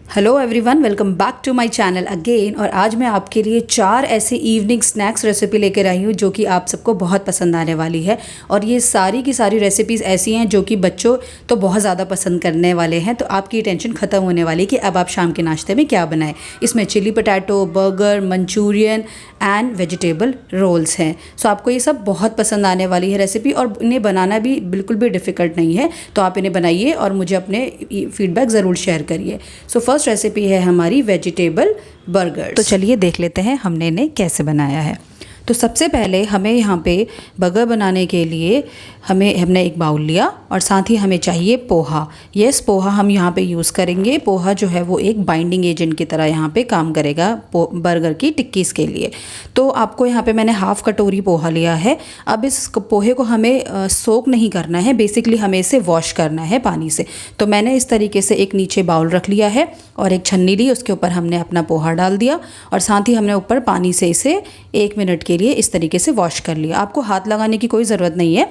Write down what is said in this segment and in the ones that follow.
Hello everyone, welcome back to my channel again. और आज मैं आपके लिए 4 ऐसे इवनिंग स्नैक्स रेसिपी लेकर आई हूँ जो कि आप सबको बहुत पसंद आने वाली है। और ये सारी की सारी रेसिपीज़ ऐसी हैं जो कि बच्चों तो बहुत ज़्यादा पसंद करने वाले हैं। तो आपकी टेंशन ख़त्म होने वाली कि अब आप शाम के नाश्ते में क्या बनाएं। इसमें chilli potato, burger, manchurian and vegetable rolls हैं। सो आपको ये सब बहुत पसंद आने वाली है रेसिपी, और इन्हें बनाना भी बिल्कुल भी डिफ़िकल्ट नहीं है। तो आप इन्हें बनाइए और मुझे अपने फीडबैक ज़रूर शेयर करिए। सो फर्स्ट रेसिपी है हमारी वेजिटेबल बर्गर। तो चलिए देख लेते हैं हमने इन्हें कैसे बनाया है। तो सबसे पहले हमें यहाँ पे बर्गर बनाने के लिए हमने एक बाउल लिया और साथ ही हमें चाहिए पोहा। यस, पोहा हम यहाँ पे यूज़ करेंगे। पोहा जो है वो एक बाइंडिंग एजेंट की तरह यहाँ पे काम करेगा बर्गर की टिक्कीज़ के लिए। तो आपको यहाँ पे मैंने हाफ़ कटोरी पोहा लिया है। अब इस पोहे को हमें सोक नहीं करना है, बेसिकली हमें इसे वॉश करना है पानी से। तो मैंने इस तरीके से एक नीचे बाउल रख लिया है और एक छन्नी ली, उसके ऊपर हमने अपना पोहा डाल दिया और साथ ही हमने ऊपर पानी से इसे 1 मिनट के लिए इस तरीके से वॉश कर लिया। आपको हाथ लगाने की कोई ज़रूरत नहीं है,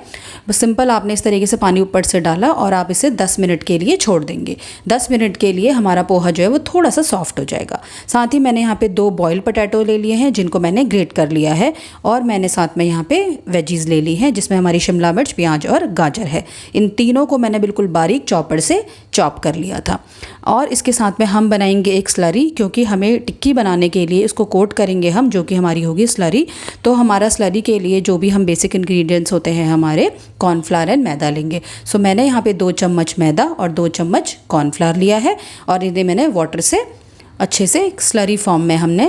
बस सिंपल आपने इस तरीके से पानी ऊपर से डाला और आप इसे 10 मिनट के लिए छोड़ देंगे। 10 मिनट के लिए हमारा पोहा जो है वो थोड़ा सा सॉफ्ट हो जाएगा। साथ ही मैंने यहाँ पे 2 बॉयल पोटैटो ले लिए हैं जिनको मैंने ग्रेट कर लिया है, और मैंने साथ में यहाँ पे वेजीज़ ले ली हैं जिसमें हमारी शिमला मिर्च, प्याज और गाजर है। इन तीनों को मैंने बिल्कुल बारीक चॉपर से चॉप कर लिया था। और इसके साथ में हम बनाएंगे एक स्लरी, क्योंकि हमें टिक्की बनाने के लिए इसको कोट करेंगे हम, जो कि हमारी होगी स्लरी। तो हमारा स्लरी के लिए जो भी हम बेसिक इंग्रेडिएंट्स होते हैं हमारे, कॉर्नफ्लावर एंड मैदा लेंगे। सो मैंने यहाँ पे 2 चम्मच मैदा और 2 चम्मच कॉर्नफ्लावर लिया है और इन्हें मैंने वाटर से अच्छे से एक स्लरी फॉर्म में हमने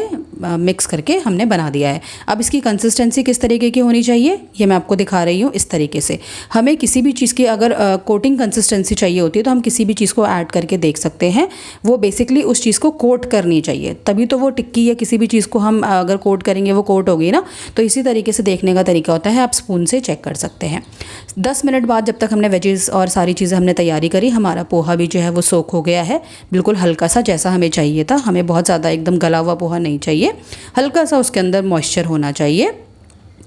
मिक्स करके हमने बना दिया है। अब इसकी कंसिस्टेंसी किस तरीके की होनी चाहिए ये मैं आपको दिखा रही हूँ। इस तरीके से हमें किसी भी चीज़ की अगर कोटिंग कंसिस्टेंसी चाहिए होती है तो हम किसी भी चीज़ को ऐड करके देख सकते हैं। वो बेसिकली उस चीज़ को कोट करनी चाहिए, तभी तो वो टिक्की या किसी भी चीज़ को हम अगर कोट करेंगे वो कोट होगी ना। तो इसी तरीके से देखने का तरीका होता है, आप स्पून से चेक कर सकते हैं। 10 मिनट बाद जब तक हमने वेजेस और सारी चीज़ें हमने तैयारी करी, हमारा पोहा भी जो है वो सोक हो गया है, बिल्कुल हल्का सा जैसा हमें चाहिए था। हमें बहुत ज़्यादा एकदम गला हुआ पोहा नहीं चाहिए, हल्का सा उसके अंदर मॉइस्चर होना चाहिए।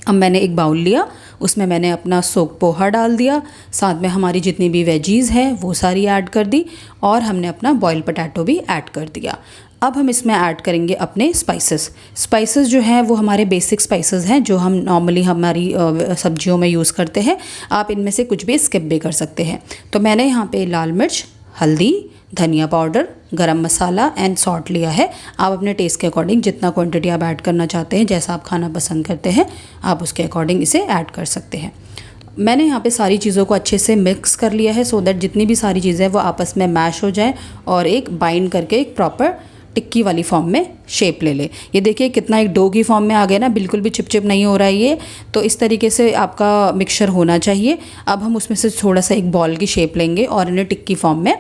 अब मैंने एक बाउल लिया, उसमें मैंने अपना सोक पोहा डाल दिया, साथ में हमारी जितनी भी वेजीज़ हैं वो सारी ऐड कर दी और हमने अपना बॉयल पोटैटो भी ऐड कर दिया। अब हम इसमें ऐड करेंगे अपने स्पाइसेस जो हैं वो हमारे बेसिक स्पाइसेस हैं जो हम नॉर्मली हमारी सब्जियों में यूज़ करते हैं। आप इनमें से कुछ भी स्किप भी कर सकते हैं। तो मैंने यहाँ पे लाल मिर्च, हल्दी, धनिया पाउडर, गरम मसाला एंड सॉल्ट लिया है। आप अपने टेस्ट के अकॉर्डिंग जितना क्वांटिटी आप ऐड करना चाहते हैं, जैसा आप खाना पसंद करते हैं, आप उसके अकॉर्डिंग इसे ऐड कर सकते हैं। मैंने यहाँ पे सारी चीज़ों को अच्छे से मिक्स कर लिया है, सो दैट जितनी भी सारी चीज़ें वो आपस में मैश हो जाएं और एक बाइंड करके एक प्रॉपर टिक्की वाली फॉर्म में शेप ले ले। ये देखिए कितना एक डो की फॉर्म में आ गया ना, बिल्कुल भी चिपचिप नहीं हो रहा है ये। तो इस तरीके से आपका मिक्सचर होना चाहिए। अब हम उसमें से थोड़ा सा एक बॉल की शेप लेंगे और इन्हें टिक्की फॉर्म में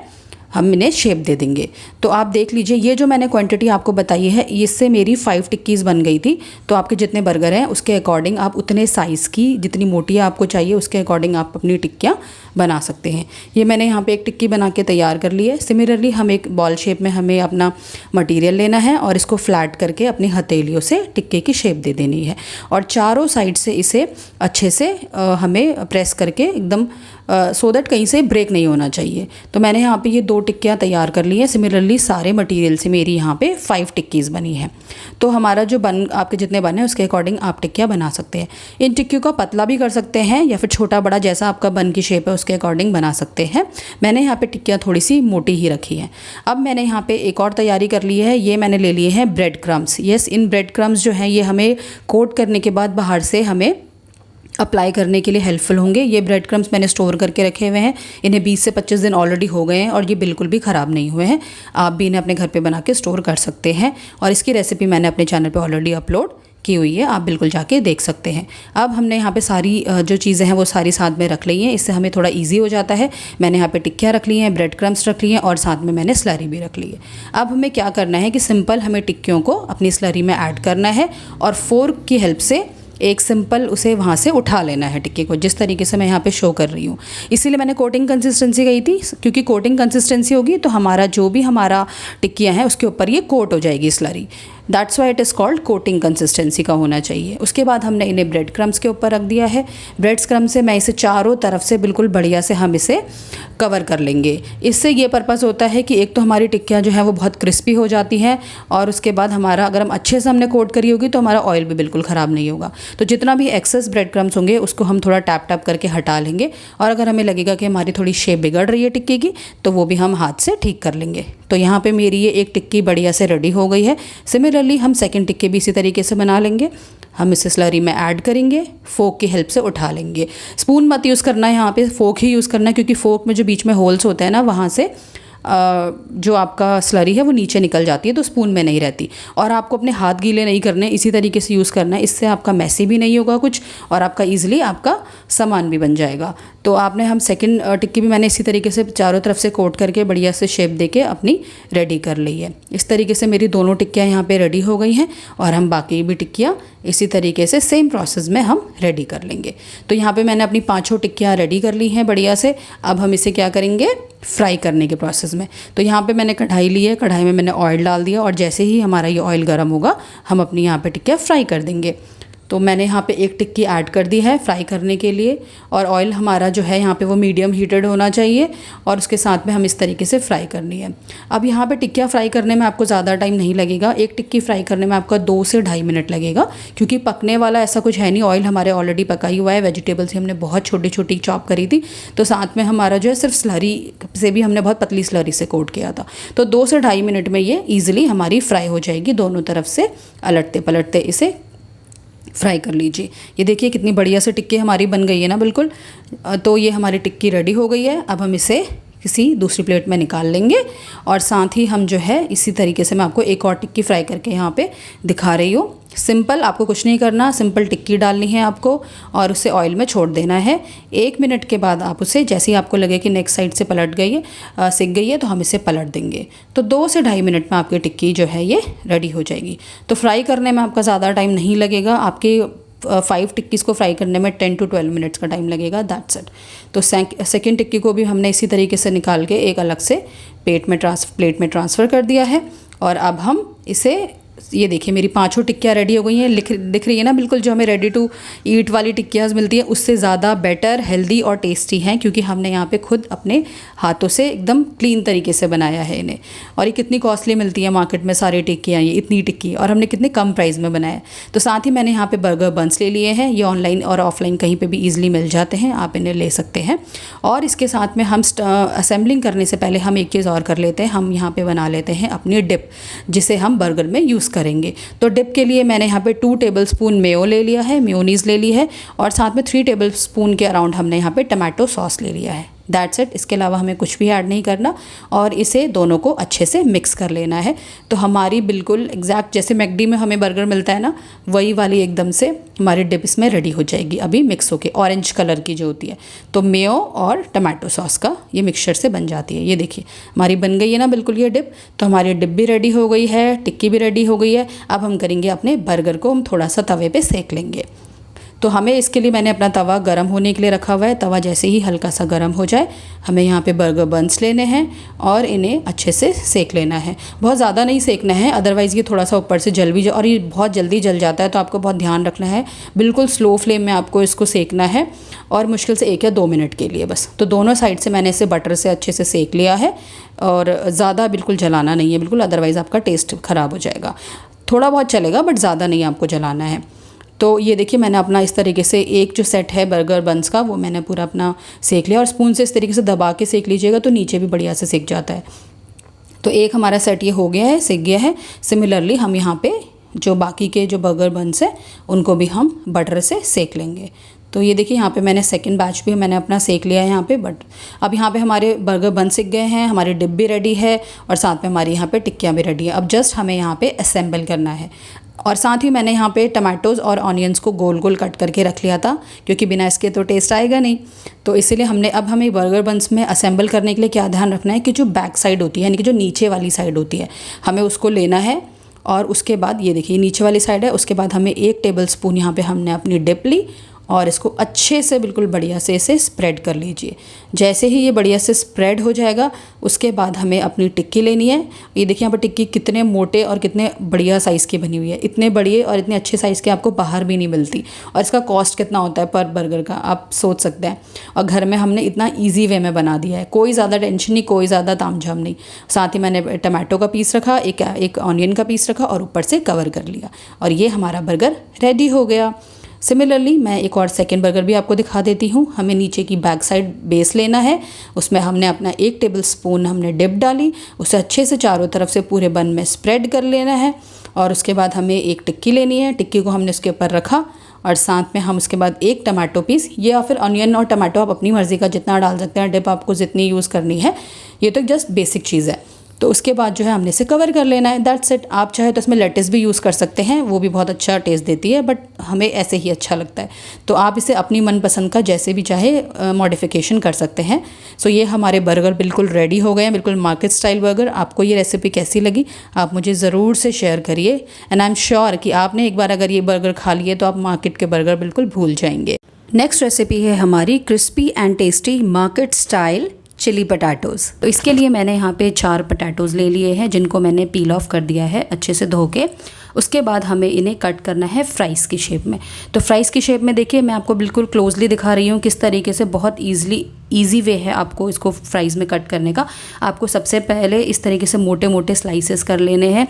हम इन्हें शेप दे देंगे। तो आप देख लीजिए, ये जो मैंने क्वांटिटी आपको बताई है इससे मेरी 5 टिक्कीज़ बन गई थी। तो आपके जितने बर्गर हैं उसके अकॉर्डिंग आप उतने साइज़ की, जितनी मोटी आपको चाहिए उसके अकॉर्डिंग आप अपनी टिक्कियाँ बना सकते हैं। ये मैंने यहाँ पे एक टिक्की बना के तैयार कर ली है। सिमिलरली हम एक बॉल शेप में हमें अपना मटेरियल लेना है और इसको फ्लैट करके अपनी हथेलियों से टिक्के की शेप दे देनी है और चारों साइड से इसे अच्छे से हमें प्रेस करके एकदम सो दैट कहीं से ब्रेक नहीं होना चाहिए। तो मैंने यहाँ पे ये 2 टिक्कियाँ तैयार कर ली हैं। सिमिलरली सारे मटेरियल से मेरी यहाँ पे 5 टिक्कीज़ बनी हैं। तो हमारा जो आपके जितने बने उसके अकॉर्डिंग आप टिक्कियाँ बना सकते हैं। इन टिक्कियों का पतला भी कर सकते हैं या फिर छोटा बड़ा जैसा आपका बन की शेप है उसके अकॉर्डिंग बना सकते हैं। मैंने यहाँ पे टिक्कियाँ थोड़ी सी मोटी ही रखी हैं। अब मैंने यहाँ पे एक और तैयारी कर ली है। ये मैंने ले लिए हैं ब्रेड क्रम्स। येस, इन ब्रेड क्रम्स जो हैं ये हमें कोट करने के बाद बाहर से हमें अप्लाई करने के लिए हेल्पफुल होंगे। ये ब्रेड क्रम्स मैंने स्टोर करके रखे हुए हैं। इन्हें 20 से 25 दिन ऑलरेडी हो गए हैं और ये बिल्कुल भी ख़राब नहीं हुए हैं। आप भी इन्हें अपने घर पे बना के स्टोर कर सकते हैं और इसकी रेसिपी मैंने अपने चैनल पे ऑलरेडी अपलोड की हुई है, आप बिल्कुल जाके देख सकते हैं। अब हमने यहाँ पे सारी जो चीज़ें हैं वो सारी साथ में रख ली हैं, इससे हमें थोड़ा ईजी हो जाता है। मैंने यहाँ पे टिक्कियाँ रख ली हैं, ब्रेड क्रम्स रख ली हैं और साथ में मैंने स्लरी भी रख ली है। अब हमें क्या करना है कि सिंपल हमें टिक्कियों को अपनी स्लरी में ऐड करना है और फोर्क की हेल्प से एक सिंपल उसे वहाँ से उठा लेना है टिक्की को, जिस तरीके से मैं यहाँ पे शो कर रही हूँ। इसीलिए मैंने कोटिंग कंसिस्टेंसी कही थी, क्योंकि कोटिंग कंसिस्टेंसी होगी तो हमारा जो भी हमारा टिक्कियाँ हैं उसके ऊपर ये कोट हो जाएगी slurry. That's why it is called coating consistency का होना चाहिए। उसके बाद हमने इन्हें ब्रेड क्रम्स के ऊपर रख दिया है। ब्रेड क्रम्स से मैं इसे चारों तरफ से बिल्कुल बढ़िया से हम इसे कवर कर लेंगे। इससे ये पर्पज़ होता है कि एक तो हमारी टिक्कियाँ जो है वो बहुत क्रिस्पी हो जाती हैं, और उसके बाद हमारा अगर हम अच्छे से हमने कोट करी होगी तो हमारा ऑयल भी बिल्कुल ख़राब नहीं होगा। तो जितना भी एक्सेस ब्रेड क्रम्स होंगे उसको हम थोड़ा टैप टैप करके हटा लेंगे, और अगर हमें लगेगा कि हमारी थोड़ी शेप बिगड़ रही है टिक्की की तो वो भी हम हाथ से ठीक कर लेंगे। तो यहाँ पे मेरी ये एक टिक्की बढ़िया से रेडी हो गई है। सिमिलरली हम सेकंड टिक्की भी इसी तरीके से बना लेंगे। हम इसे स्लरी में ऐड करेंगे, फोक की हेल्प से उठा लेंगे। स्पून मत यूज़ करना है, यहाँ पे फोक ही यूज़ करना है, क्योंकि फोक में जो बीच में होल्स होते हैं ना, वहाँ से जो आपका स्लरी है वो नीचे निकल जाती है, तो स्पून में नहीं रहती। और आपको अपने हाथ गीले नहीं करने, इसी तरीके से यूज़ करना है। इससे आपका मैसी भी नहीं होगा कुछ, और आपका ईजिली आपका सामान भी बन जाएगा। तो आपने हम सेकंड टिक्की भी मैंने इसी तरीके से चारों तरफ से कोट करके बढ़िया से शेप देके अपनी रेडी कर ली है। इस तरीके से मेरी दोनों टिक्कियाँ यहाँ पे रेडी हो गई हैं, और हम बाकी भी टिक्कियाँ इसी तरीके से सेम प्रोसेस में हम रेडी कर लेंगे। तो यहाँ पे मैंने अपनी 5 टिक्कियाँ रेडी कर ली हैं बढ़िया से। अब हम इसे क्या करेंगे, फ्राई करने के प्रोसेस में। तो यहाँ पे मैंने कढ़ाई ली है, कढ़ाई में मैंने ऑयल डाल दिया, और जैसे ही हमारा ये ऑयल गर्म होगा हम अपनी यहाँ पे टिक्कियाँ फ्राई कर देंगे। तो मैंने यहाँ पे एक टिक्की ऐड कर दी है फ्राई करने के लिए, और ऑयल हमारा जो है यहाँ पे वो मीडियम हीटेड होना चाहिए, और उसके साथ में हम इस तरीके से फ्राई करनी है। अब यहाँ पे टिक्कियाँ फ्राई करने में आपको ज़्यादा टाइम नहीं लगेगा। एक टिक्की फ्राई करने में आपका 2 से ढाई मिनट लगेगा, क्योंकि पकने वाला ऐसा कुछ है नहीं। ऑयल हमारे ऑलरेडी पका ही हुआ है, वेजिटेबल्स हमने बहुत छोटी छोटी चॉप करी थी, तो साथ में हमारा जो है सिर्फ स्लरी से भी हमने बहुत पतली स्लरी से कोट किया था। तो 2 से ढाई मिनट में ये ईजिली हमारी फ्राई हो जाएगी। दोनों तरफ से अलटते पलटते इसे फ्राई कर लीजिए। ये देखिए कितनी बढ़िया से टिक्की हमारी बन गई है ना, बिल्कुल। तो ये हमारी टिक्की रेडी हो गई है। अब हम इसे किसी दूसरी प्लेट में निकाल लेंगे, और साथ ही हम जो है इसी तरीके से मैं आपको एक और टिक्की फ्राई करके यहाँ पे दिखा रही हूँ। सिंपल, आपको कुछ नहीं करना, सिंपल टिक्की डालनी है आपको, और उसे ऑयल में छोड़ देना है। 1 मिनट के बाद आप उसे, जैसे ही आपको लगे कि नेक्स्ट साइड से पलट गई है, सिक गई है, तो हम इसे पलट देंगे। तो 2 से ढाई मिनट में आपकी टिक्की जो है ये रेडी हो जाएगी। तो फ्राई करने में आपका ज़्यादा टाइम नहीं लगेगा, आपके 5 टिक्कीज़ को फ्राई करने में 10 to 12 मिनट्स का टाइम लगेगा, दैट्स इट। तो सेकंड टिक्की को भी हमने इसी तरीके से निकाल के एक अलग से प्लेट में ट्रांसफ़र कर दिया है। और अब हम इसे, ये देखिए मेरी 5 टिक्कियाँ रेडी हो गई हैं। दिख रही है ना, बिल्कुल जो हमें रेडी टू ईट वाली टिक्कियाँ मिलती हैं उससे ज़्यादा बेटर, हेल्दी और टेस्टी हैं, क्योंकि हमने यहाँ पे खुद अपने हाथों से एकदम क्लीन तरीके से बनाया है इन्हें। और ये कितनी कॉस्टली मिलती है मार्केट में सारी टिक्कियाँ, ये इतनी टिक्की, और हमने कितने कम प्राइस में बनाया। तो साथ ही मैंने यहाँ पे बर्गर बन्स ले लिए हैं। ये ऑनलाइन और ऑफलाइन कहीं पर भी ईजिली मिल जाते हैं, आप इन्हें ले सकते हैं। और इसके साथ में हम असेंबलिंग करने से पहले हम एक चीज़ और कर लेते हैं, हम यहाँ पर बना लेते हैं अपनी डिप, जिसे हम बर्गर में यूज़ करेंगे। तो डिप के लिए मैंने यहाँ पे 2 टेबलस्पून मेयो ले लिया है, मेयोनीज़ ले ली है, और साथ में 3 टेबलस्पून के अराउंड हमने यहाँ पे टमाटो सॉस ले लिया है। That's it. इसके अलावा हमें कुछ भी ऐड नहीं करना, और इसे दोनों को अच्छे से मिक्स कर लेना है। तो हमारी बिल्कुल एग्जैक्ट जैसे मैकडी में हमें बर्गर मिलता है ना, वही वाली एकदम से हमारी डिप इसमें रेडी हो जाएगी अभी मिक्स होके, ऑरेंज कलर की जो होती है। तो मेयो और टमाटो सॉस का ये मिक्सचर से बन जाती है। ये देखिए हमारी बन गई है ना बिल्कुल ये डिप। तो हमारी डिप भी रेडी हो गई है, टिक्की भी रेडी हो गई है। अब हम करेंगे अपने बर्गर को, हम थोड़ा सा तवे पे सेक लेंगे। तो हमें इसके लिए मैंने अपना तवा गरम होने के लिए रखा हुआ है। तवा जैसे ही हल्का सा गरम हो जाए, हमें यहाँ पे बर्गर बन्स लेने हैं और इन्हें अच्छे से सेक लेना है। बहुत ज़्यादा नहीं सेकना है, अदरवाइज़ ये थोड़ा सा ऊपर से जल भी और ये बहुत जल्दी जल जाता है, तो आपको बहुत ध्यान रखना है। बिल्कुल स्लो फ्लेम में आपको इसको सेकना है, और मुश्किल से 1 या 2 मिनट के लिए बस। तो दोनों साइड से मैंने इसे बटर से अच्छे से सेक लिया है, और ज़्यादा बिल्कुल जलाना नहीं है बिल्कुल, अदरवाइज़ आपका टेस्ट ख़राब हो जाएगा। थोड़ा बहुत चलेगा बट ज़्यादा नहीं आपको जलाना है। तो ये देखिए मैंने अपना इस तरीके से एक जो सेट है बर्गर बन्स का, वो मैंने पूरा अपना सेक लिया, और स्पून से इस तरीके से दबा के सेक लीजिएगा तो नीचे भी बढ़िया से सेक जाता है। तो एक हमारा सेट ये हो गया है, सेक गया है। सिमिलरली हम यहाँ पे जो बाकी के जो बर्गर बन्स है उनको भी हम बटर से सेक लेंगे। तो ये देखिए यहाँ पे मैंने सेकंड बैच भी मैंने अपना सेक लिया है यहाँ पे। बट अब यहाँ पे हमारे बर्गर बन सिक गए हैं, हमारी डिप भी रेडी है, और साथ में हमारी यहाँ पे टिक्कियाँ भी रेडी है। अब जस्ट हमें यहाँ पे असेंबल करना है। और साथ ही मैंने यहाँ पे टमाटोज़ और ऑनियंस को गोल गोल कट करके रख लिया था, क्योंकि बिना इसके तो टेस्ट आएगा नहीं। तो इसीलिए हमने अब हमें बर्गर बन्स में असेंबल करने के लिए क्या ध्यान रखना है कि जो बैक साइड होती है, यानी कि जो नीचे वाली साइड होती है, हमें उसको लेना है। और उसके बाद ये देखिए नीचे वाली साइड है, उसके बाद हमें 1 टेबलस्पून यहाँ पे हमने अपनी डिप ली, और इसको अच्छे से बिल्कुल बढ़िया से इसे स्प्रेड कर लीजिए। जैसे ही ये बढ़िया से स्प्रेड हो जाएगा उसके बाद हमें अपनी टिक्की लेनी है। ये देखिए यहाँ पर टिक्की कितने मोटे और कितने बढ़िया साइज़ की बनी हुई है। इतने बढ़िया और इतने अच्छे साइज़ के आपको बाहर भी नहीं मिलती। और इसका कॉस्ट कितना होता है पर बर्गर का आप सोच सकते हैं। और घर में हमने इतना ईजी वे में बना दिया है, कोई ज़्यादा टेंशन नहीं, कोई ज़्यादा तामझाम नहीं। साथ ही मैंने टमाटो का पीस रखा, एक ऑनियन का पीस रखा और ऊपर से कवर कर लिया और ये हमारा बर्गर रेडी हो गया। सिमिलरली मैं एक और सेकेंड बर्गर भी आपको दिखा देती हूँ। हमें नीचे की बैक साइड बेस लेना है, उसमें हमने अपना 1 टेबल स्पून हमने डिप डाली, उसे अच्छे से चारों तरफ से पूरे बन में स्प्रेड कर लेना है। और उसके बाद हमें एक टिक्की लेनी है, टिक्की को हमने उसके ऊपर रखा और साथ में हम उसके बाद एक टमाटो पीस, ये या फिर ऑनियन और टमाटो आप अपनी मर्ज़ी का जितना डाल सकते हैं, डिप आपको जितनी यूज़ करनी है, ये तो जस्ट बेसिक चीज़ है। तो उसके बाद जो है हमने इसे कवर कर लेना है, दैट्स इट। आप चाहे तो इसमें लेट्स भी यूज़ कर सकते हैं, वो भी बहुत अच्छा टेस्ट देती है, बट हमें ऐसे ही अच्छा लगता है। तो आप इसे अपनी मनपसंद का जैसे भी चाहे मॉडिफिकेशन कर सकते हैं। सो ये हमारे बर्गर बिल्कुल रेडी हो गए हैं, बिल्कुल मार्केट स्टाइल बर्गर। आपको ये रेसिपी कैसी लगी आप मुझे ज़रूर से शेयर करिए एंड आई एम श्योर कि आपने एक बार अगर ये बर्गर खा लिए तो आप मार्केट के बर्गर बिल्कुल भूल जाएंगे। नेक्स्ट रेसिपी है हमारी crispy and tasty market style chilli potatoes. तो इसके लिए मैंने यहाँ पे 4 पटाटोज़ ले लिए हैं जिनको मैंने पील ऑफ कर दिया है अच्छे से धो के। उसके बाद हमें इन्हें कट करना है फ्राइज़ की शेप में। तो फ्राइज़ की शेप में देखिए मैं आपको बिल्कुल क्लोजली दिखा रही हूँ किस तरीके से, बहुत ईजी वे है आपको इसको फ्राइज़ में कट करने का। आपको सबसे पहले इस तरीके से मोटे मोटे स्लाइसेस कर लेने हैं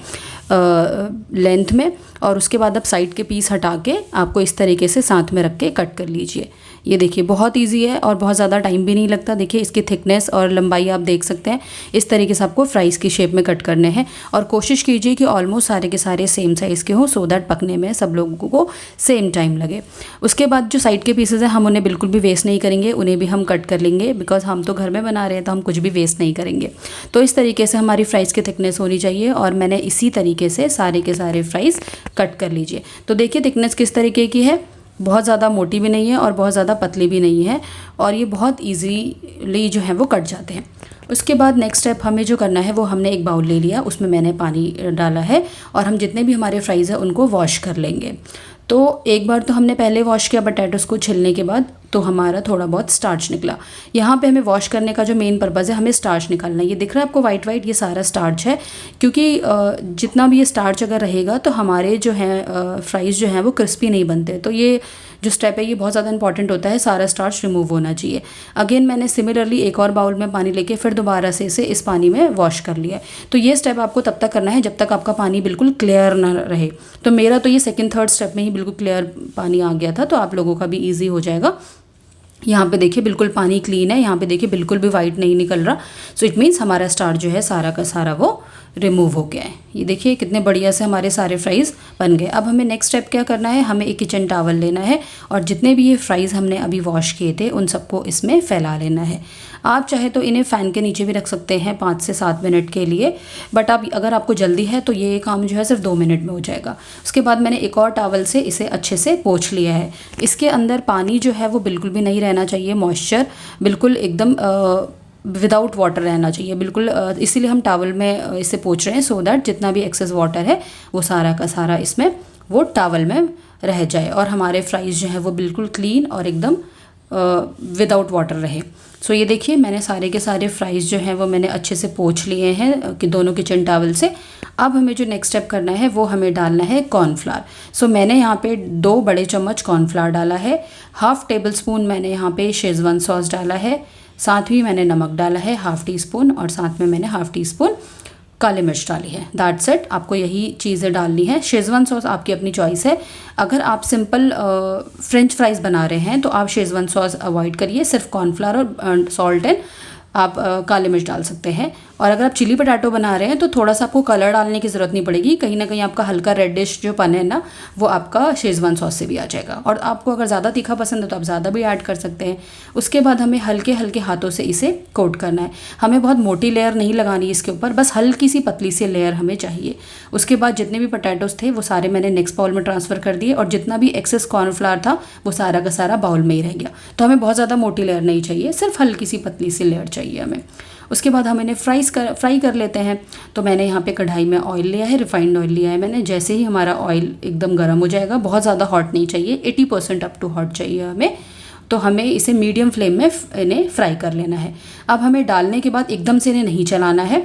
लेंथ में, और उसके बाद आप साइड के पीस हटा के आपको इस तरीके से साथ में रख के कट कर लीजिए। ये देखिए बहुत इजी है और बहुत ज़्यादा टाइम भी नहीं लगता। देखिए इसकी थिकनेस और लंबाई आप देख सकते हैं। इस तरीके से आपको फ्राइज़ की शेप में कट करने हैं और कोशिश कीजिए कि ऑलमोस्ट सारे के सारे सेम साइज़ के हों, सो दैट पकने में सब लोगों को सेम टाइम लगे। उसके बाद जो साइड के पीसेज हैं हम उन्हें बिल्कुल भी वेस्ट नहीं करेंगे, उन्हें भी हम कट कर लेंगे, बिकॉज हम तो घर में बना रहे हैं तो हम कुछ भी वेस्ट नहीं करेंगे। तो इस तरीके से हमारी फ्राइज़ की थिकनेस होनी चाहिए और मैंने इसी तरीके से सारे के सारे फ्राइज़ कट कर लीजिए। तो देखिए थिकनेस किस तरीके की है, बहुत ज़्यादा मोटी भी नहीं है और बहुत ज़्यादा पतली भी नहीं है, और ये बहुत ईजीली जो है वो कट जाते हैं। उसके बाद नेक्स्ट स्टेप हमें जो करना है वो हमने एक बाउल ले लिया, उसमें मैंने पानी डाला है और हम जितने भी हमारे फ्राइज़ हैं उनको वॉश कर लेंगे। तो एक बार तो हमने पहले वॉश किया पोटैटोज़ को छिलने के बाद, तो हमारा थोड़ा बहुत स्टार्च निकला। यहाँ पे हमें वॉश करने का जो मेन पर्पज़ है हमें स्टार्च निकालना है। ये दिख रहा है आपको वाइट वाइट, ये सारा स्टार्च है, क्योंकि जितना भी ये स्टार्च अगर रहेगा तो हमारे जो है फ्राइज़ जो हैं वो क्रिस्पी नहीं बनते। तो ये जो स्टेप है ये बहुत ज़्यादा इंपॉर्टेंट होता है, सारा स्टार्च रिमूव होना चाहिए। अगेन मैंने सिमिलरली एक और बाउल में पानी लेके फिर दोबारा से इसे इस पानी में वॉश कर लिया है। तो ये स्टेप आपको तब तक करना है जब तक आपका पानी बिल्कुल क्लियर ना रहे। तो मेरा तो ये सेकंड थर्ड स्टेप में ही बिल्कुल क्लियर पानी आ गया था, तो आप लोगों का भी ईजी हो जाएगा। यहाँ पे देखिए बिल्कुल पानी क्लीन है, यहाँ पे देखिए बिल्कुल भी वाइट नहीं निकल रहा। सो इट मीन्स हमारा स्टार्च जो है सारा का सारा वो रिमूव हो गया है। ये देखिए कितने बढ़िया से हमारे सारे फ्राइज़ बन गए। अब हमें नेक्स्ट स्टेप क्या करना है, हमें एक किचन टॉवल लेना है और जितने भी ये फ्राइज़ हमने अभी वॉश किए थे उन सबको इसमें फैला लेना है। आप चाहे तो इन्हें फ़ैन के नीचे भी रख सकते हैं 5 से 7 मिनट के लिए, बट आप अगर आपको जल्दी है तो ये काम जो है सिर्फ 2 मिनट में हो जाएगा। उसके बाद मैंने एक और टॉवल से इसे अच्छे से पोंछ लिया है। इसके अंदर पानी जो है वो बिल्कुल भी नहीं रहना चाहिए, मॉइस्चर बिल्कुल एकदम विदाउट वाटर रहना चाहिए बिल्कुल, इसीलिए हम टॉवल में इसे पोंछ रहे हैं, सो दैट जितना भी एक्सेस वाटर है वो सारा का सारा इसमें वो टॉवल में रह जाए और हमारे फ्राइज़ जो है वो बिल्कुल क्लीन और एकदम विदाउट वाटर रहे। सो ये देखिए मैंने सारे के सारे फ्राइज़ जो हैं वो मैंने अच्छे से पोंछ लिए हैं कि दोनों किचन टॉवल से। अब हमें जो नेक्स्ट स्टेप करना है वो हमें डालना है कॉर्नफ्लावर। सो मैंने यहाँ पे 2 बड़े चम्मच कॉर्नफ्लावर डाला है, हाफ़ टेबल स्पून मैंने यहाँ पे शेज़वान सॉस डाला है, साथ ही मैंने नमक डाला है हाफ़ टी स्पून और साथ में मैंने हाफ़ टी स्पून काली मिर्च डाली है। दैट्स इट, आपको यही चीज़ें डालनी है। शेज़वान सॉस आपकी अपनी चॉइस है। अगर आप सिंपल फ्रेंच फ्राइज़ बना रहे हैं तो आप शेज़वान सॉस अवॉइड करिए, सिर्फ कॉर्नफ्लावर और सॉल्ट एंड आप काली मिर्च डाल सकते हैं। और अगर आप चिली पटाटो बना रहे हैं तो थोड़ा सा आपको कलर डालने की ज़रूरत नहीं पड़ेगी, कहीं ना कहीं आपका हल्का रेडिश जो पन है ना वो आपका शेज़वान सॉस से भी आ जाएगा। और आपको अगर ज़्यादा तीखा पसंद है तो आप ज़्यादा भी ऐड कर सकते हैं। उसके बाद हमें हल्के हल्के हाथों से इसे कोट करना है। हमें बहुत मोटी लेयर नहीं लगानी इसके ऊपर, बस हल्की सी पतली सी लेयर हमें चाहिए। उसके बाद जितने भी पटाटोज़ थे वो सारे मैंने नेक्स्ट बाउल में ट्रांसफ़र कर दिए और जितना भी एक्सेस कॉर्नफ्लावर था वो सारा का सारा बाउल में ही रह गया। तो हमें बहुत ज़्यादा मोटी लेयर नहीं चाहिए, सिर्फ हल्की सी पतली सी लेयर चाहिए। चाहिए हमें। उसके बाद हम इन्हें फ्राई कर लेते हैं। तो मैंने यहाँ पे कढ़ाई में ऑयल लिया है, रिफाइंड ऑयल लिया है मैंने। जैसे ही हमारा ऑयल एकदम गर्म हो जाएगा, बहुत ज़्यादा हॉट नहीं चाहिए, 80% अप टू हॉट चाहिए हमें, तो हमें इसे मीडियम फ्लेम में इन्हें फ्राई कर लेना है। अब हमें डालने के बाद एकदम से इन्हें नहीं चलाना है,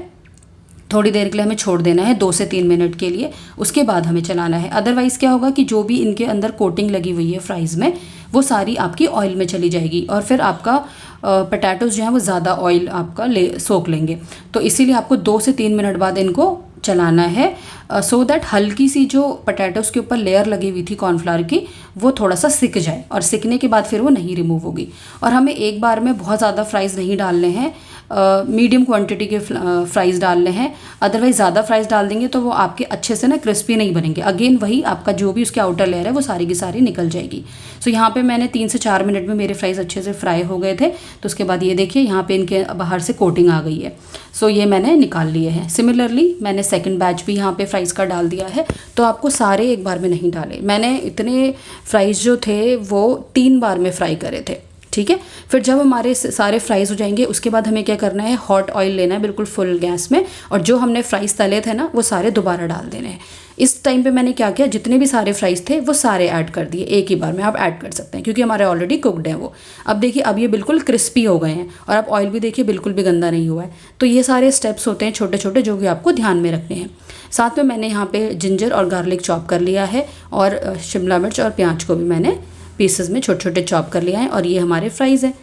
थोड़ी देर के लिए हमें छोड़ देना है, 2 से 3 मिनट के लिए, उसके बाद हमें चलाना है। अदरवाइज़ क्या होगा कि जो भी इनके अंदर कोटिंग लगी हुई है फ्राइज़ में, वो सारी आपकी ऑयल में चली जाएगी और फिर आपका पोटैटोज़ जो हैं वो ज़्यादा ऑयल आपका सोख लेंगे। तो इसीलिए आपको 2 से 3 मिनट बाद इनको चलाना है, सो दैट हल्की सी जो पोटैटोज़ के ऊपर लेयर लगी हुई थी कॉर्नफ्लावर की, वो थोड़ा सा सिक जाए, और सिकने के बाद फिर वो नहीं रिमूव होगी। और हमें एक बार में बहुत ज़्यादा फ्राइज़ नहीं डालने हैं, मीडियम क्वांटिटी के फ्राइज़ डालने हैं। अदरवाइज़ ज़्यादा फ्राइज़ डाल देंगे तो वो आपके अच्छे से ना क्रिस्पी नहीं बनेंगे। अगेन वही आपका जो भी उसके आउटर लेयर है वो सारी की सारी निकल जाएगी। सो यहाँ पे मैंने 3 से 4 मिनट में मेरे फ्राइज़ अच्छे से फ्राई हो गए थे। तो उसके बाद ये देखिए यहाँ पे इनके बाहर से कोटिंग आ गई है। सो ये मैंने निकाल लिए हैं। सिमिलरली मैंने सेकंड बैच भी यहाँ पे फ्राइज़ का डाल दिया है। तो आपको सारे एक बार में नहीं डाले, मैंने इतने फ्राइज़ जो थे वो 3 बार में फ्राई करे थे, ठीक है। फिर जब हमारे सारे फ्राइज़ हो जाएंगे, उसके बाद हमें क्या करना है, हॉट ऑयल लेना है बिल्कुल फुल गैस में, और जो हमने फ्राइज़ तले थे ना वो सारे दोबारा डाल देने हैं। इस टाइम पे मैंने क्या किया, जितने भी सारे फ्राइज़ थे वो सारे ऐड कर दिए एक ही बार में। आप ऐड कर सकते हैं क्योंकि हमारे ऑलरेडी कुकड हैं वो। अब देखिए अब ये बिल्कुल क्रिस्पी हो गए हैं, और अब ऑयल भी देखिए बिल्कुल भी गंदा नहीं हुआ है। तो ये सारे स्टेप्स होते हैं छोटे छोटे जो कि आपको ध्यान में रखने हैं। साथ में मैंने यहाँ पे जिंजर और गार्लिक चॉप कर लिया है, और शिमला मिर्च और प्याज को भी मैंने पीसेस में छोटे छोटे चॉप कर लिया है। और ये हमारे फ्राइज़ हैं,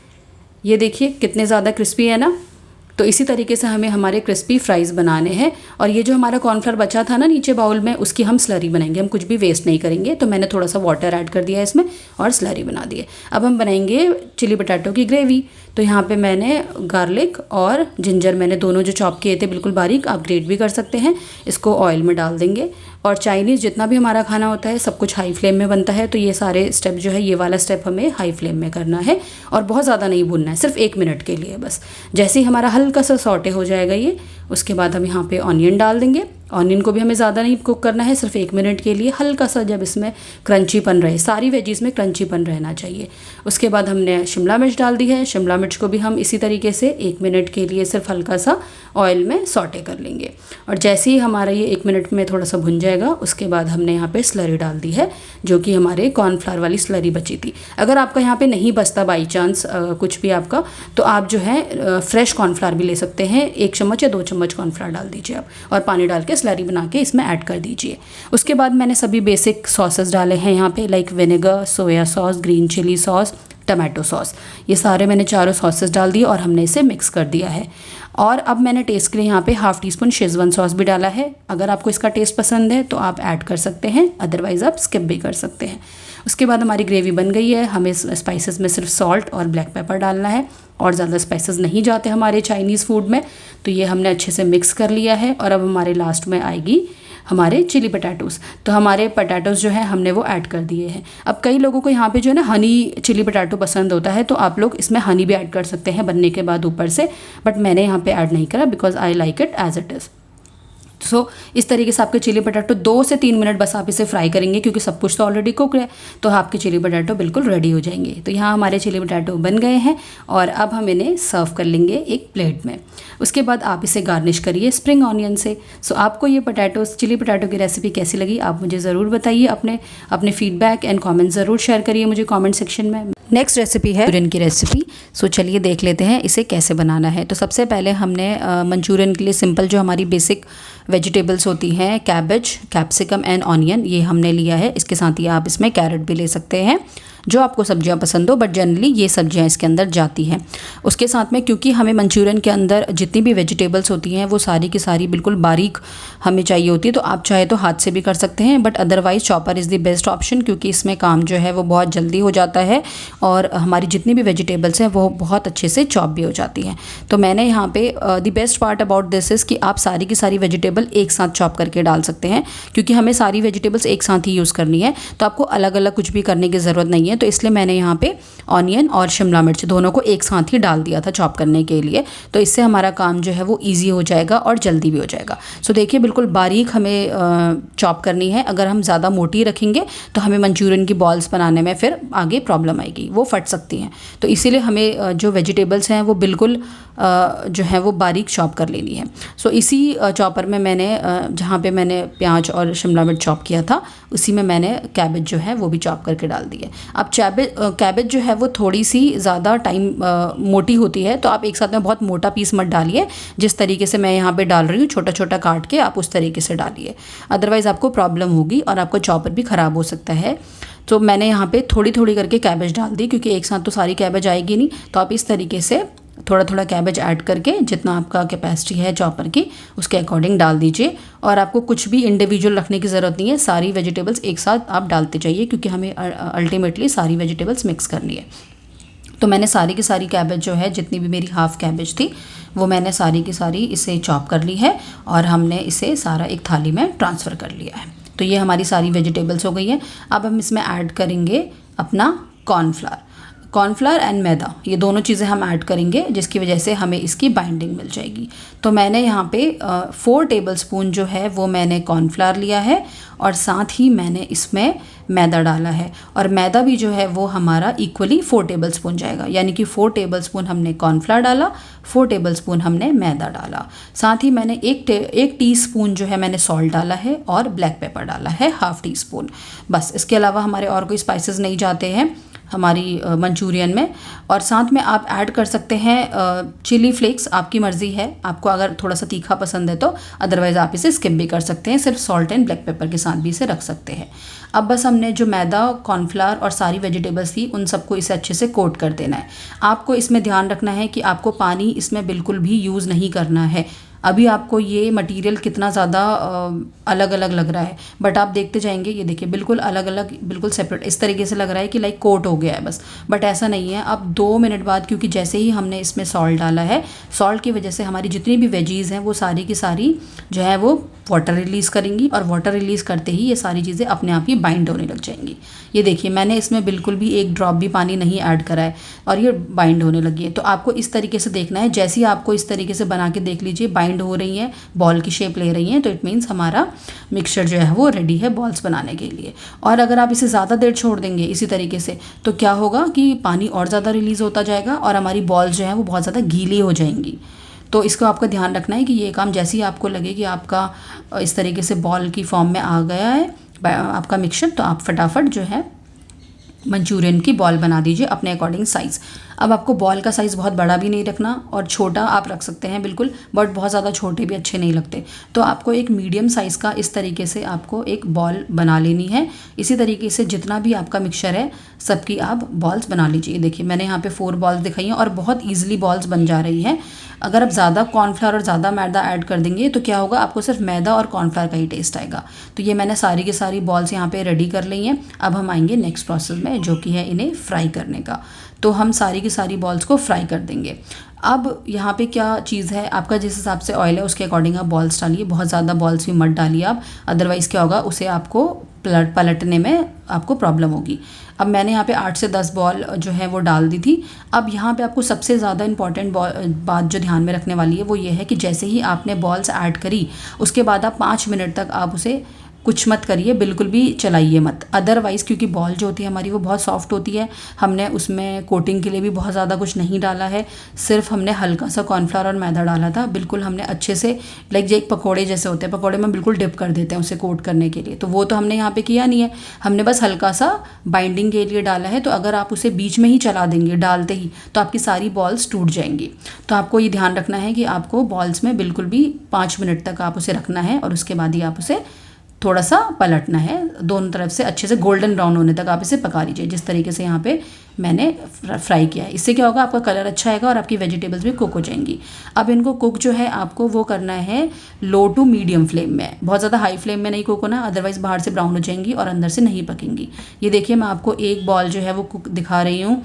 ये देखिए कितने ज़्यादा क्रिस्पी है ना। तो इसी तरीके से हमें हमारे क्रिस्पी फ्राइज़ बनाने हैं। और ये जो हमारा कॉर्नफ्लावर बचा था ना नीचे बाउल में, उसकी हम स्लरी बनाएंगे, हम कुछ भी वेस्ट नहीं करेंगे। तो मैंने थोड़ा सा वाटर ऐड कर दिया है इसमें और स्लरी बना दी है। अब हम बनाएंगे चिली पोटैटो की ग्रेवी। तो यहाँ पे मैंने गार्लिक और जिंजर मैंने दोनों जो चॉप किए थे बिल्कुल बारीक, आप ग्रेट भी कर सकते हैं, इसको ऑयल में डाल देंगे। और चाइनीज़ जितना भी हमारा खाना होता है सब कुछ हाई फ्लेम में बनता है, तो ये सारे स्टेप जो है, ये वाला स्टेप हमें हाई फ्लेम में करना है और बहुत ज़्यादा नहीं भूनना है, सिर्फ 1 मिनट के लिए बस। जैसे ही हमारा हल्का सा सॉटे हो जाएगा ये, उसके बाद हम यहाँ पे ऑनियन डाल देंगे। ऑनियन को भी हमें ज़्यादा नहीं कुक करना है, सिर्फ 1 मिनट के लिए, हल्का सा, जब इसमें क्रंचीपन रहे, सारी वेजीज में क्रंचीपन रहना चाहिए। उसके बाद हमने शिमला मिर्च डाल दी है, शिमला मिर्च को भी हम इसी तरीके से 1 मिनट के लिए सिर्फ हल्का सा ऑयल में सॉटे कर लेंगे। और जैसे ही हमारा ये 1 मिनट में थोड़ा सा भुन जाएगा, उसके बाद हमने यहाँ पे स्लरी डाल दी है, जो कि हमारे कॉर्नफ्लावर वाली स्लरी बची थी। अगर आपका यहाँ पे नहीं बचता बाई चांस कुछ भी आपका, तो आप जो है फ्रेश कॉर्नफ्लावर भी ले सकते हैं। 1 चम्मच या 2 चम्मच कॉर्नफ्लावर डाल दीजिए आप, और पानी डाल के स्लरी बना के इसमें ऐड कर दीजिए। उसके बाद मैंने सभी बेसिक सॉसेस डाले हैं यहाँ पे, like vinegar, soya sauce, green chilli sauce, tomato sauce, ये सारे मैंने चारों सॉसेस डाल दिए और हमने इसे मिक्स कर दिया है। और अब मैंने टेस्ट के लिए यहाँ पे ½ टीस्पून शेजवान सॉस भी डाला है। अगर आपको इसका टेस्ट पसंद है तो आप ऐड कर सकते हैं, अदरवाइज़ आप स्किप भी कर सकते हैं। उसके बाद हमारी ग्रेवी बन गई है। हमें स्पाइसेस में सिर्फ सॉल्ट और ब्लैक पेपर डालना है, और ज़्यादा स्पाइसेस नहीं जाते हमारे चाइनीज़ फूड में। तो ये हमने अच्छे से मिक्स कर लिया है। और अब हमारे लास्ट में आएगी हमारे चिली पोटैटोज़। तो हमारे पोटैटोज़ जो है हमने वो ऐड कर दिए हैं। अब कई लोगों को यहाँ पे जो है ना हनी चिली पोटैटो पसंद होता है, तो आप लोग इसमें हनी भी ऐड कर सकते हैं बनने के बाद ऊपर से, बट मैंने यहाँ पे ऐड नहीं करा because I like it as it is. So इस तरीके से आपके चिली पोटैटो 2 से 3 मिनट बस आप इसे फ्राई करेंगे, क्योंकि सब कुछ तो ऑलरेडी कुक है, तो आपके चिली पोटैटो बिल्कुल रेडी हो जाएंगे। तो यहाँ हमारे चिली पोटैटो बन गए हैं, और अब हम इन्हें सर्व कर लेंगे एक प्लेट में। उसके बाद आप इसे गार्निश करिए स्प्रिंग ऑनियन से। सो आपको ये चिली पोटैटो की रेसिपी कैसी लगी आप मुझे ज़रूर बताइए। अपने फीडबैक एंड कॉमेंट ज़रूर शेयर करिए मुझे कॉमेंट सेक्शन में। नेक्स्ट रेसिपी है मंचूरियन की रेसिपी। सो चलिए देख लेते हैं इसे कैसे बनाना है। तो सबसे पहले हमने मंचूरियन के लिए सिंपल जो हमारी बेसिक वेजिटेबल्स होती हैं, कैबेज, कैप्सिकम एंड ऑनियन, ये हमने लिया है। इसके साथ ही आप इसमें कैरेट भी ले सकते हैं, जो आपको सब्जियां पसंद हो, बट जनरली ये सब्जियां इसके अंदर जाती हैं। उसके साथ में क्योंकि हमें मंचूरियन के अंदर जितनी भी वेजिटेबल्स होती हैं वो सारी की सारी बिल्कुल बारीक हमें चाहिए होती है, तो आप चाहे तो हाथ से भी कर सकते हैं, but otherwise chopper is the best option, क्योंकि इसमें काम जो है वो बहुत जल्दी हो जाता है और हमारी जितनी भी वेजिटेबल्स हैं वो बहुत अच्छे से चॉप भी हो जाती हैं। तो मैंने यहाँ पे the best part about this is कि आप सारी की सारी वेजिटेबल एक साथ चॉप करके डाल सकते हैं, क्योंकि हमें सारी वेजिटेबल्स एक साथ ही यूज़ करनी है, तो आपको अलग अलग कुछ भी करने की ज़रूरत नहीं है। हैं, तो इसलिए मैंने यहाँ पे ऑनियन और शिमला मिर्च दोनों को एक साथ ही डाल दिया था चॉप करने के लिए। तो इससे हमारा काम जो है वो ईजी हो जाएगा और जल्दी भी हो जाएगा। सो देखिए बिल्कुल बारीक हमें चॉप करनी है। अगर हम ज़्यादा मोटी रखेंगे तो हमें मंचूरियन की बॉल्स बनाने में फिर आगे प्रॉब्लम आएगी, वो फट सकती हैं। तो इसीलिए हमें जो वेजिटेबल्स हैं वो बिल्कुल जो है वो बारीक चॉप कर लेनी है। सो इसी चॉपर में मैंने जहाँ पे मैंने प्याज और शिमला मिर्च चॉप किया था उसी में मैंने कैबेज जो है वो भी चॉप करके डाल दी है। अब कैबेज जो है वो थोड़ी सी ज़्यादा टाइम मोटी होती है, तो आप एक साथ में बहुत मोटा पीस मत डालिए। जिस तरीके से मैं यहाँ पे डाल रही हूँ छोटा छोटा काट के, आप उस तरीके से डालिए, अदरवाइज़ आपको प्रॉब्लम होगी और आपका चॉपर भी ख़राब हो सकता है। तो मैंने यहाँ पे थोड़ी थोड़ी करके कैबेज डाल दी, क्योंकि एक साथ तो सारी कैबेज आएगी नहीं। तो आप इस तरीके से थोड़ा थोड़ा कैबेज ऐड करके जितना आपका कैपेसिटी है चॉपर की उसके अकॉर्डिंग डाल दीजिए। और आपको कुछ भी इंडिविजुअल रखने की ज़रूरत नहीं है, सारी वेजिटेबल्स एक साथ आप डालते जाइए, क्योंकि हमें अल्टीमेटली सारी वेजिटेबल्स मिक्स करनी है। तो मैंने सारी की सारी कैबेज जो है, जितनी भी मेरी हाफ़ कैबेज थी वो मैंने सारी की सारी इसे चॉप कर ली है और हमने इसे सारा एक थाली में ट्रांसफ़र कर लिया है। तो ये हमारी सारी वेजिटेबल्स हो गई हैं। अब हम इसमें ऐड करेंगे अपना कॉर्नफ्लावर एंड मैदा, ये दोनों चीज़ें हम ऐड करेंगे, जिसकी वजह से हमें इसकी बाइंडिंग मिल जाएगी। तो मैंने यहाँ पे 4 टेबलस्पून जो है वो मैंने कॉर्नफ्लावर लिया है और साथ ही मैंने इसमें मैदा डाला है। और मैदा भी जो है वो हमारा इक्वली 4 टेबलस्पून जाएगा, यानी कि 4 टेबलस्पून हमने कॉर्नफ्लावर डाला, 4 टेबलस्पून हमने मैदा डाला। साथ ही मैंने एक टीस्पून जो है मैंने सॉल्ट डाला है और ब्लैक पेपर डाला है ½ टीस्पून। बस, इसके अलावा हमारे और कोई स्पाइसेस नहीं जाते हैं हमारी मंचूरियन में। और साथ में आप ऐड कर सकते हैं चिली फ्लेक्स, आपकी मर्ज़ी है, आपको अगर थोड़ा सा तीखा पसंद है तो, अदरवाइज़ आप इसे स्किप भी कर सकते हैं, सिर्फ सॉल्ट एंड ब्लैक पेपर के साथ भी इसे रख सकते हैं। अब बस हमने जो मैदा, कॉर्नफ्लावर और सारी वेजिटेबल्स थी उन सबको इसे अच्छे से कोट कर देना है। आपको इसमें ध्यान रखना है कि आपको पानी इसमें बिल्कुल भी यूज़ नहीं करना है। अभी आपको ये मटेरियल कितना ज़्यादा अलग अलग लग रहा है, बट आप देखते जाएंगे, ये देखिए बिल्कुल अलग अलग, बिल्कुल सेपरेट इस तरीके से लग रहा है कि लाइक कोट हो गया है बस, बट ऐसा नहीं है। अब 2 मिनट बाद, क्योंकि जैसे ही हमने इसमें सॉल्ट डाला है, सॉल्ट की वजह से हमारी जितनी भी वेजीज़ हैं वो सारी की सारी जो है वो वाटर रिलीज़ करेंगी, और वाटर रिलीज़ करते ही ये सारी चीज़ें अपने आप ही बाइंड होने लग जाएंगी। ये देखिए मैंने इसमें बिल्कुल भी एक ड्रॉप भी पानी नहीं ऐड करा है और ये बाइंड होने लगी है। तो आपको इस तरीके से देखना है, जैसे ही आपको इस तरीके से बना के देख लीजिए बाइंड हो रही हैं, बॉल की शेप ले रही हैं, तो इट मीन्स हमारा मिक्सचर जो है वो रेडी है बॉल्स बनाने के लिए। और अगर आप इसे ज़्यादा देर छोड़ देंगे इसी तरीके से, तो क्या होगा कि पानी और ज़्यादा रिलीज़ होता जाएगा और हमारी बॉल्स जो है वो बहुत ज़्यादा गीली हो जाएंगी। तो इसको आपका ध्यान रखना है कि ये काम जैसे ही आपको लगे कि आपका इस तरीके से बॉल की फॉर्म में आ गया है आपका मिक्सचर, तो आप फटाफट जो है मंचूरियन की बॉल बना दीजिए अपने अकॉर्डिंग साइज़। अब आपको बॉल का साइज़ बहुत बड़ा भी नहीं रखना और छोटा आप रख सकते हैं बिल्कुल, बट बहुत ज़्यादा छोटे भी अच्छे नहीं लगते। तो आपको एक मीडियम साइज़ का इस तरीके से आपको एक बॉल बना लेनी है। इसी तरीके से जितना भी आपका मिक्सचर है सबकी आप बॉल्स बना लीजिए। देखिए मैंने यहाँ पे 4 बॉल्स दिखाई हैं और बहुत ईजिली बॉल्स बन जा रही हैं। अगर आप ज़्यादा कॉर्नफ्लावर और ज़्यादा मैदा ऐड कर देंगे तो क्या होगा, आपको सिर्फ मैदा और कॉर्नफ्लावर का ही टेस्ट आएगा। तो ये मैंने सारी की सारी बॉल्स यहाँ पे रेडी कर ली हैं। अब हम आएंगे नेक्स्ट प्रोसेस में, जो कि है इन्हें फ्राई करने का। तो हम सारी की सारी बॉल्स को फ्राई कर देंगे। अब यहाँ पे क्या चीज़ है, आपका जिस हिसाब से ऑयल है उसके अकॉर्डिंग आप बॉल्स डालिए, बहुत ज़्यादा बॉल्स भी मत डालिए आप, अदरवाइज़ क्या होगा उसे आपको पलटने में आपको प्रॉब्लम होगी। अब मैंने यहाँ पे 8 से 10 बॉल जो है वो डाल दी थी। अब यहाँ पे आपको सबसे ज़्यादा इंपॉर्टेंट बात जो ध्यान में रखने वाली है वो ये है कि जैसे ही आपने बॉल्स ऐड करी उसके बाद आप 5 मिनट तक आप उसे कुछ मत करिए, बिल्कुल भी चलाइए मत, अदरवाइज़ क्योंकि बॉल जो होती है हमारी वो बहुत सॉफ्ट होती है। हमने उसमें कोटिंग के लिए भी बहुत ज़्यादा कुछ नहीं डाला है, सिर्फ हमने हल्का सा कॉर्नफ्लावर और मैदा डाला था। बिल्कुल हमने अच्छे से लाइक जो एक पकोड़े जैसे होते हैं, पकोड़े में बिल्कुल डिप कर देते हैं उसे कोट करने के लिए, तो वो तो हमने यहाँ पे किया नहीं है। हमने बस हल्का सा बाइंडिंग के लिए डाला है। तो अगर आप उसे बीच में ही चला देंगे डालते ही, तो आपकी सारी बॉल्स टूट जाएंगी। तो आपको ये ध्यान रखना है कि आपको बॉल्स में बिल्कुल भी 5 मिनट तक आप उसे रखना है और उसके बाद ही आप उसे थोड़ा सा पलटना है, दोनों तरफ से अच्छे से गोल्डन ब्राउन होने तक आप इसे पका लीजिए, जिस तरीके से यहाँ पे मैंने फ्राई किया है। इससे क्या होगा, आपका कलर अच्छा आएगा और आपकी वेजिटेबल्स भी कुक हो जाएंगी। अब इनको कुक जो है आपको वो करना है लो टू मीडियम फ्लेम में, बहुत ज़्यादा हाई फ्लेम में नहीं कुक होना, अदरवाइज़ बाहर से ब्राउन हो जाएंगी और अंदर से नहीं पकेंगी। ये देखिए मैं आपको एक बॉल जो है वो कुक दिखा रही हूँ,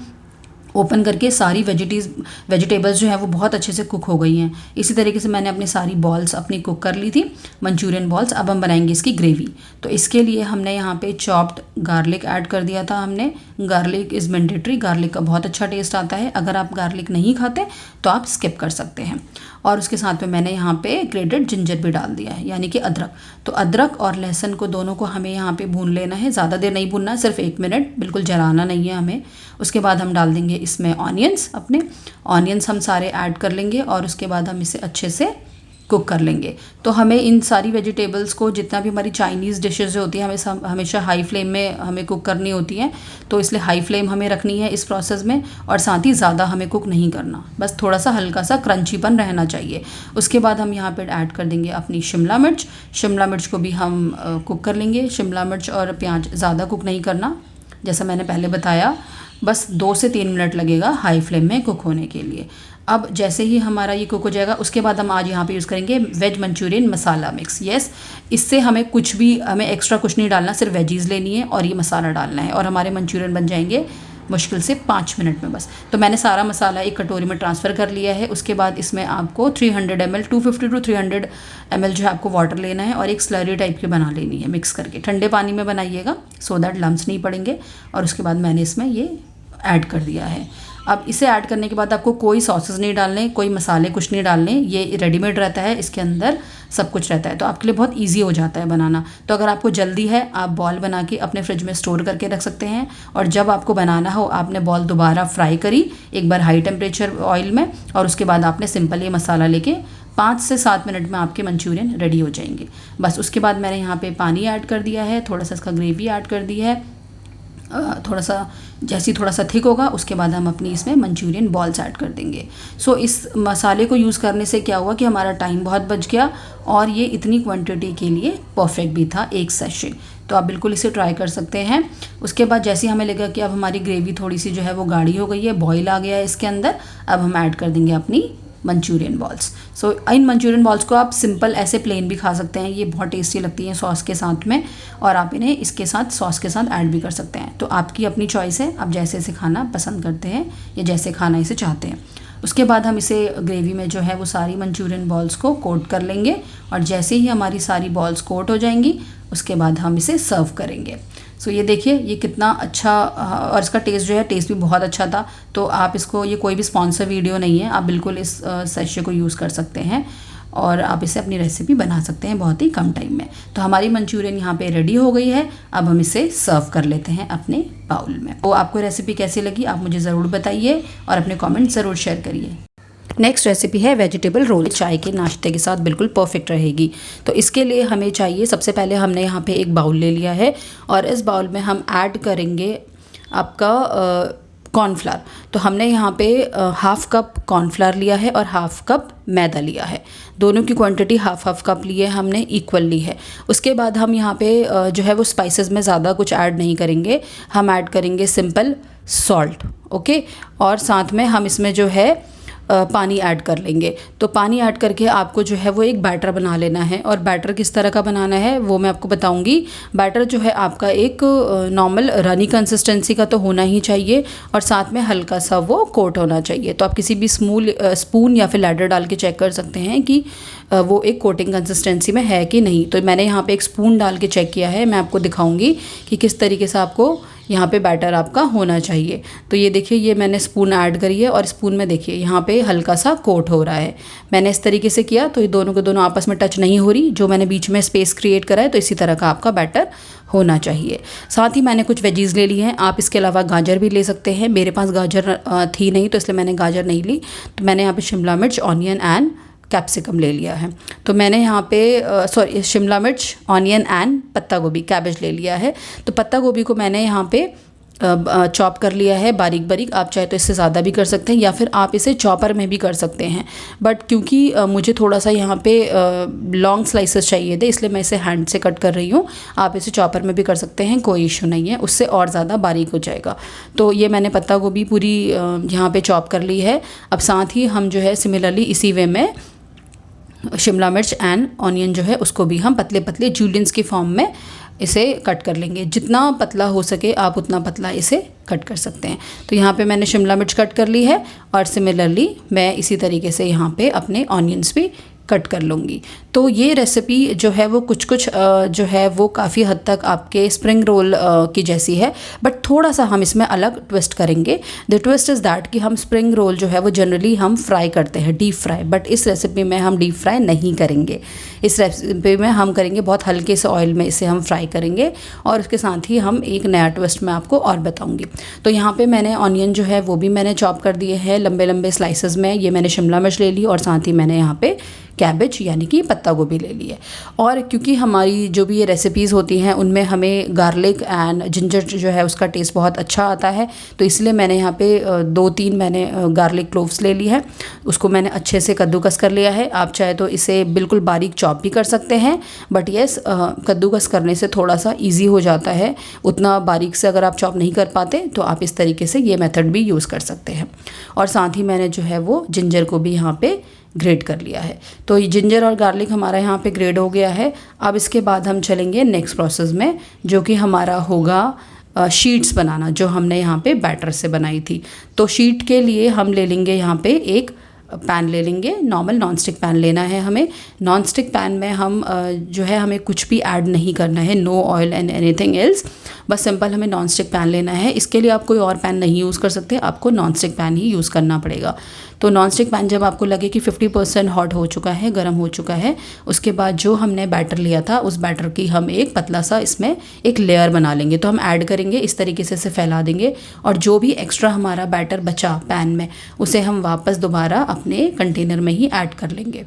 ओपन करके सारी वेजिटेबल्स जो है वो बहुत अच्छे से कुक हो गई हैं। इसी तरीके से मैंने अपनी सारी बॉल्स अपनी कुक कर ली थी, मंचूरियन बॉल्स। अब हम बनाएंगे इसकी ग्रेवी। तो इसके लिए हमने यहाँ पे चॉप्ड गार्लिक ऐड कर दिया था हमने। गार्लिक इज़ मैंडेटरी, गार्लिक का बहुत अच्छा टेस्ट आता है। अगर आप गार्लिक नहीं खाते तो आप स्किप कर सकते हैं। और उसके साथ में मैंने यहाँ पे ग्रेटेड जिंजर भी डाल दिया है, यानी कि अदरक। तो अदरक और लहसुन को दोनों को हमें यहाँ पे भून लेना है, ज़्यादा देर नहीं भूनना है, सिर्फ 1 मिनट, बिल्कुल जलाना नहीं है हमें। उसके बाद हम डाल देंगे इसमें ऑनियंस। अपने ऑनियंस हम सारे ऐड कर लेंगे और उसके बाद हम इसे अच्छे से कुक कर लेंगे। तो हमें इन सारी वेजिटेबल्स को, जितना भी हमारी चाइनीज़ डिशेज़ जो होती हैं, हमें हमेशा हाई फ्लेम में हमें कुक करनी होती हैं। तो इसलिए हाई फ्लेम हमें रखनी है इस प्रोसेस में, और साथ ही ज़्यादा हमें कुक नहीं करना, बस थोड़ा सा हल्का सा क्रंचीपन रहना चाहिए। उसके बाद हम यहाँ पे ऐड कर देंगे अपनी शिमला मिर्च। शिमला मिर्च को भी हम कुक कर लेंगे। शिमला मिर्च और प्याज ज़्यादा कुक नहीं करना, जैसा मैंने पहले बताया, बस 2 से 3 मिनट लगेगा हाई फ्लेम में कुक होने के लिए। अब जैसे ही हमारा ये कुक हो जाएगा, उसके बाद हम आज यहाँ पे यूज़ करेंगे वेज मंचूरियन मसाला मिक्स। यस, इससे हमें एक्स्ट्रा कुछ नहीं डालना, सिर्फ वेजीज़ लेनी है और ये मसाला डालना है, और हमारे मंचूरियन बन जाएंगे मुश्किल से 5 मिनट में बस। तो मैंने सारा मसाला एक कटोरी में ट्रांसफ़र कर लिया है। उसके बाद इसमें आपको 300 ml 250 to 300 ml जो है आपको वाटर लेना है, और एक स्लरी टाइप की बना लेनी है मिक्स करके। ठंडे पानी में बनाइएगा सो दैट लम्स नहीं पड़ेंगे। और उसके बाद मैंने इसमें ये ऐड कर दिया है। अब इसे ऐड करने के बाद आपको कोई सॉसेस नहीं डालने, कोई मसाले कुछ नहीं डालने, ये रेडीमेड रहता है, इसके अंदर सब कुछ रहता है, तो आपके लिए बहुत इजी हो जाता है बनाना। तो अगर आपको जल्दी है, आप बॉल बना के अपने फ्रिज में स्टोर करके रख सकते हैं, और जब आपको बनाना हो आपने बॉल दोबारा फ्राई करी एक बार हाई टेम्परेचर ऑयल में, और उसके बाद आपने सिंपल ये मसाला लेके 5 से 7 मिनट में आपके मंचूरियन रेडी हो जाएंगे। बस उसके बाद मैंने यहाँ पे पानी ऐड कर दिया है, थोड़ा सा इसका ग्रेवी ऐड कर दी है, थोड़ा सा थिक होगा, उसके बाद हम अपनी इसमें मंचूरियन बॉल्स ऐड कर देंगे। सो इस मसाले को यूज़ करने से क्या हुआ कि हमारा टाइम बहुत बच गया, और ये इतनी क्वांटिटी के लिए परफेक्ट भी था, एक सैशे। तो आप बिल्कुल इसे ट्राई कर सकते हैं। उसके बाद जैसे हमें लगा कि अब हमारी ग्रेवी थोड़ी सी जो है वो गाढ़ी हो गई है, बॉयल आ गया है इसके अंदर, अब हम ऐड कर देंगे अपनी मंचूरियन बॉल्स। सो इन मंचूरियन बॉल्स को आप सिंपल ऐसे प्लेन भी खा सकते हैं, ये बहुत टेस्टी लगती हैं सॉस के साथ में, और आप इन्हें इसके साथ सॉस के साथ ऐड भी कर सकते हैं। तो आपकी अपनी चॉइस है, आप जैसे इसे खाना पसंद करते हैं या जैसे खाना इसे चाहते हैं। उसके बाद हम इसे ग्रेवी में जो है वो सारी मंचूरियन बॉल्स को कोट कर लेंगे, और जैसे ही हमारी सारी बॉल्स कोट हो जाएंगी उसके बाद हम इसे सर्व करेंगे। सो ये देखिए ये कितना अच्छा, और इसका टेस्ट जो है टेस्ट भी बहुत अच्छा था। तो आप इसको, ये कोई भी स्पॉन्सर वीडियो नहीं है, आप बिल्कुल इस सैशे को यूज़ कर सकते हैं, और आप इसे अपनी रेसिपी बना सकते हैं बहुत ही कम टाइम में। तो हमारी मंचूरियन यहाँ पे रेडी हो गई है। अब हम इसे सर्व कर लेते हैं अपने बाउल में। तो आपको रेसिपी कैसी लगी आप मुझे ज़रूर बताइए, और अपने कमेंट ज़रूर शेयर करिए। नेक्स्ट रेसिपी है वेजिटेबल रोल। चाय के नाश्ते के साथ बिल्कुल परफेक्ट रहेगी। तो इसके लिए हमें चाहिए, सबसे पहले हमने यहाँ पे एक बाउल ले लिया है, और इस बाउल में हम ऐड करेंगे आपका कॉर्नफ्लावर। तो हमने यहाँ पे 1/2 कप कॉर्नफ्लावर लिया है और 1/2 कप मैदा लिया है। दोनों की क्वांटिटी 1/2 कप ली है हमने, इक्वल ली है। उसके बाद हम यहाँ पे जो है वो स्पाइसेस में ज़्यादा कुछ ऐड नहीं करेंगे, हम ऐड करेंगे सिंपल सॉल्ट, ओके। और साथ में हम इसमें जो है पानी ऐड कर लेंगे। तो पानी ऐड करके आपको जो है वो एक बैटर बना लेना है, और बैटर किस तरह का बनाना है वो मैं आपको बताऊंगी। बैटर जो है आपका एक नॉर्मल रनी कंसिस्टेंसी का तो होना ही चाहिए, और साथ में हल्का सा वो कोट होना चाहिए। तो आप किसी भी स्पून या फिर लैडर डाल के चेक कर सकते हैं कि वो एक कोटिंग कंसिस्टेंसी में है कि नहीं। तो मैंने यहाँ पे एक स्पून डाल के चेक किया है, मैं आपको दिखाऊंगी कि किस तरीके से आपको यहाँ पे बैटर आपका होना चाहिए। तो ये देखिए ये मैंने स्पून ऐड करी है, और स्पून में देखिए यहाँ पे हल्का सा कोट हो रहा है। मैंने इस तरीके से किया तो ये दोनों के दोनों आपस में टच नहीं हो रही, जो मैंने बीच में स्पेस क्रिएट करा है। तो इसी तरह का आपका बैटर होना चाहिए। साथ ही मैंने कुछ वेजीज़ ले ली हैं, आप इसके अलावा गाजर भी ले सकते हैं। मेरे पास गाजर थी नहीं, तो इसलिए मैंने गाजर नहीं ली। तो मैंने यहाँ पर शिमला मिर्च, ऑनियन एंड कैप्सिकम ले लिया है। तो मैंने यहाँ पे शिमला मिर्च, ऑनियन एंड पत्ता गोभी, कैबेज ले लिया है। तो पत्ता गोभी को मैंने यहाँ पे चॉप कर लिया है बारीक बारीक। आप चाहे तो इससे ज़्यादा भी कर सकते हैं, या फिर आप इसे चॉपर में भी कर सकते हैं, बट क्योंकि मुझे थोड़ा सा यहाँ पे लॉन्ग स्लाइसेस चाहिए थे, इसलिए मैं इसे हैंड से कट कर रही हूँ। आप इसे चॉपर में भी कर सकते हैं, कोई इशू नहीं है, उससे और ज़्यादा बारीक हो जाएगा। तो ये मैंने पत्ता गोभी पूरी यहाँ पे चॉप कर ली है। अब साथ ही हम जो है सिमिलरली इसी वे में शिमला मिर्च एंड ऑनियन जो है उसको भी हम पतले पतले जूलियंस की फॉर्म में इसे कट कर लेंगे। जितना पतला हो सके आप उतना पतला इसे कट कर सकते हैं। तो यहाँ पे मैंने शिमला मिर्च कट कर ली है और सिमिलरली मैं इसी तरीके से यहाँ पे अपने ऑनियंस भी कट कर लूँगी। तो ये रेसिपी जो है वो कुछ जो है वो काफ़ी हद तक आपके स्प्रिंग रोल की जैसी है, बट थोड़ा सा हम इसमें अलग ट्विस्ट करेंगे। द ट्विस्ट इज़ दैट कि हम स्प्रिंग रोल जो है वो जनरली हम फ्राई करते हैं, डीप फ्राई, बट इस रेसिपी में हम डीप फ्राई नहीं करेंगे। इस रेसिपी में हम करेंगे बहुत हल्के से ऑयल में इसे हम फ्राई करेंगे और उसके साथ ही हम एक नया ट्विस्ट मैं आपको और बताऊँगी। तो यहाँ पर मैंने ऑनियन जो है वो भी मैंने चॉप कर दिए हैं लंबे लंबे स्लाइसेस में। ये मैंने शिमला मिर्च ले ली और साथ ही मैंने यहाँ पे कैबेज यानी कि पत्ता गोभी ले ली है। और क्योंकि हमारी जो भी ये रेसिपीज़ होती हैं उनमें हमें गार्लिक एंड जिंजर जो है उसका टेस्ट बहुत अच्छा आता है, तो इसलिए मैंने यहाँ पे 2-3 मैंने गार्लिक क्लोव्स ले ली है। उसको मैंने अच्छे से कद्दूकस कर लिया है। आप चाहे तो इसे बिल्कुल बारीक चॉप भी कर सकते हैं, बट येस कद्दूकस करने से थोड़ा सा ईजी हो जाता है। उतना बारीक से अगर आप चॉप नहीं कर पाते तो आप इस तरीके से ये मेथड भी यूज़ कर सकते हैं। और साथ ही मैंने जो है वो जिंजर को भी यहाँ पे ग्रेट कर लिया है। तो ये जिंजर और गार्लिक हमारा यहाँ पे ग्रेट हो गया है। अब इसके बाद हम चलेंगे नेक्स्ट प्रोसेस में, जो कि हमारा होगा शीट्स बनाना, जो हमने यहाँ पे बैटर से बनाई थी। तो शीट के लिए हम ले लेंगे यहाँ पे एक पैन ले लेंगे, नॉर्मल नॉन स्टिक पैन लेना है हमें। नॉन स्टिक पैन में हम जो है हमें कुछ भी ऐड नहीं करना है, no oil and anything else, बस सिंपल हमें नॉन स्टिक पैन लेना है। इसके लिए आप कोई और पैन नहीं यूज़ कर सकते, आपको नॉन स्टिक पैन ही यूज़ करना पड़ेगा। तो नॉन स्टिक पैन जब आपको लगे कि 50% हॉट हो चुका है, गर्म हो चुका है, उसके बाद जो हमने बैटर लिया था उस बैटर की हम एक पतला सा इसमें एक लेयर बना लेंगे। तो हम ऐड करेंगे, इस तरीके से इसे फैला देंगे और जो भी एक्स्ट्रा हमारा बैटर बचा पैन में उसे हम वापस दोबारा अपने कंटेनर में ही ऐड कर लेंगे।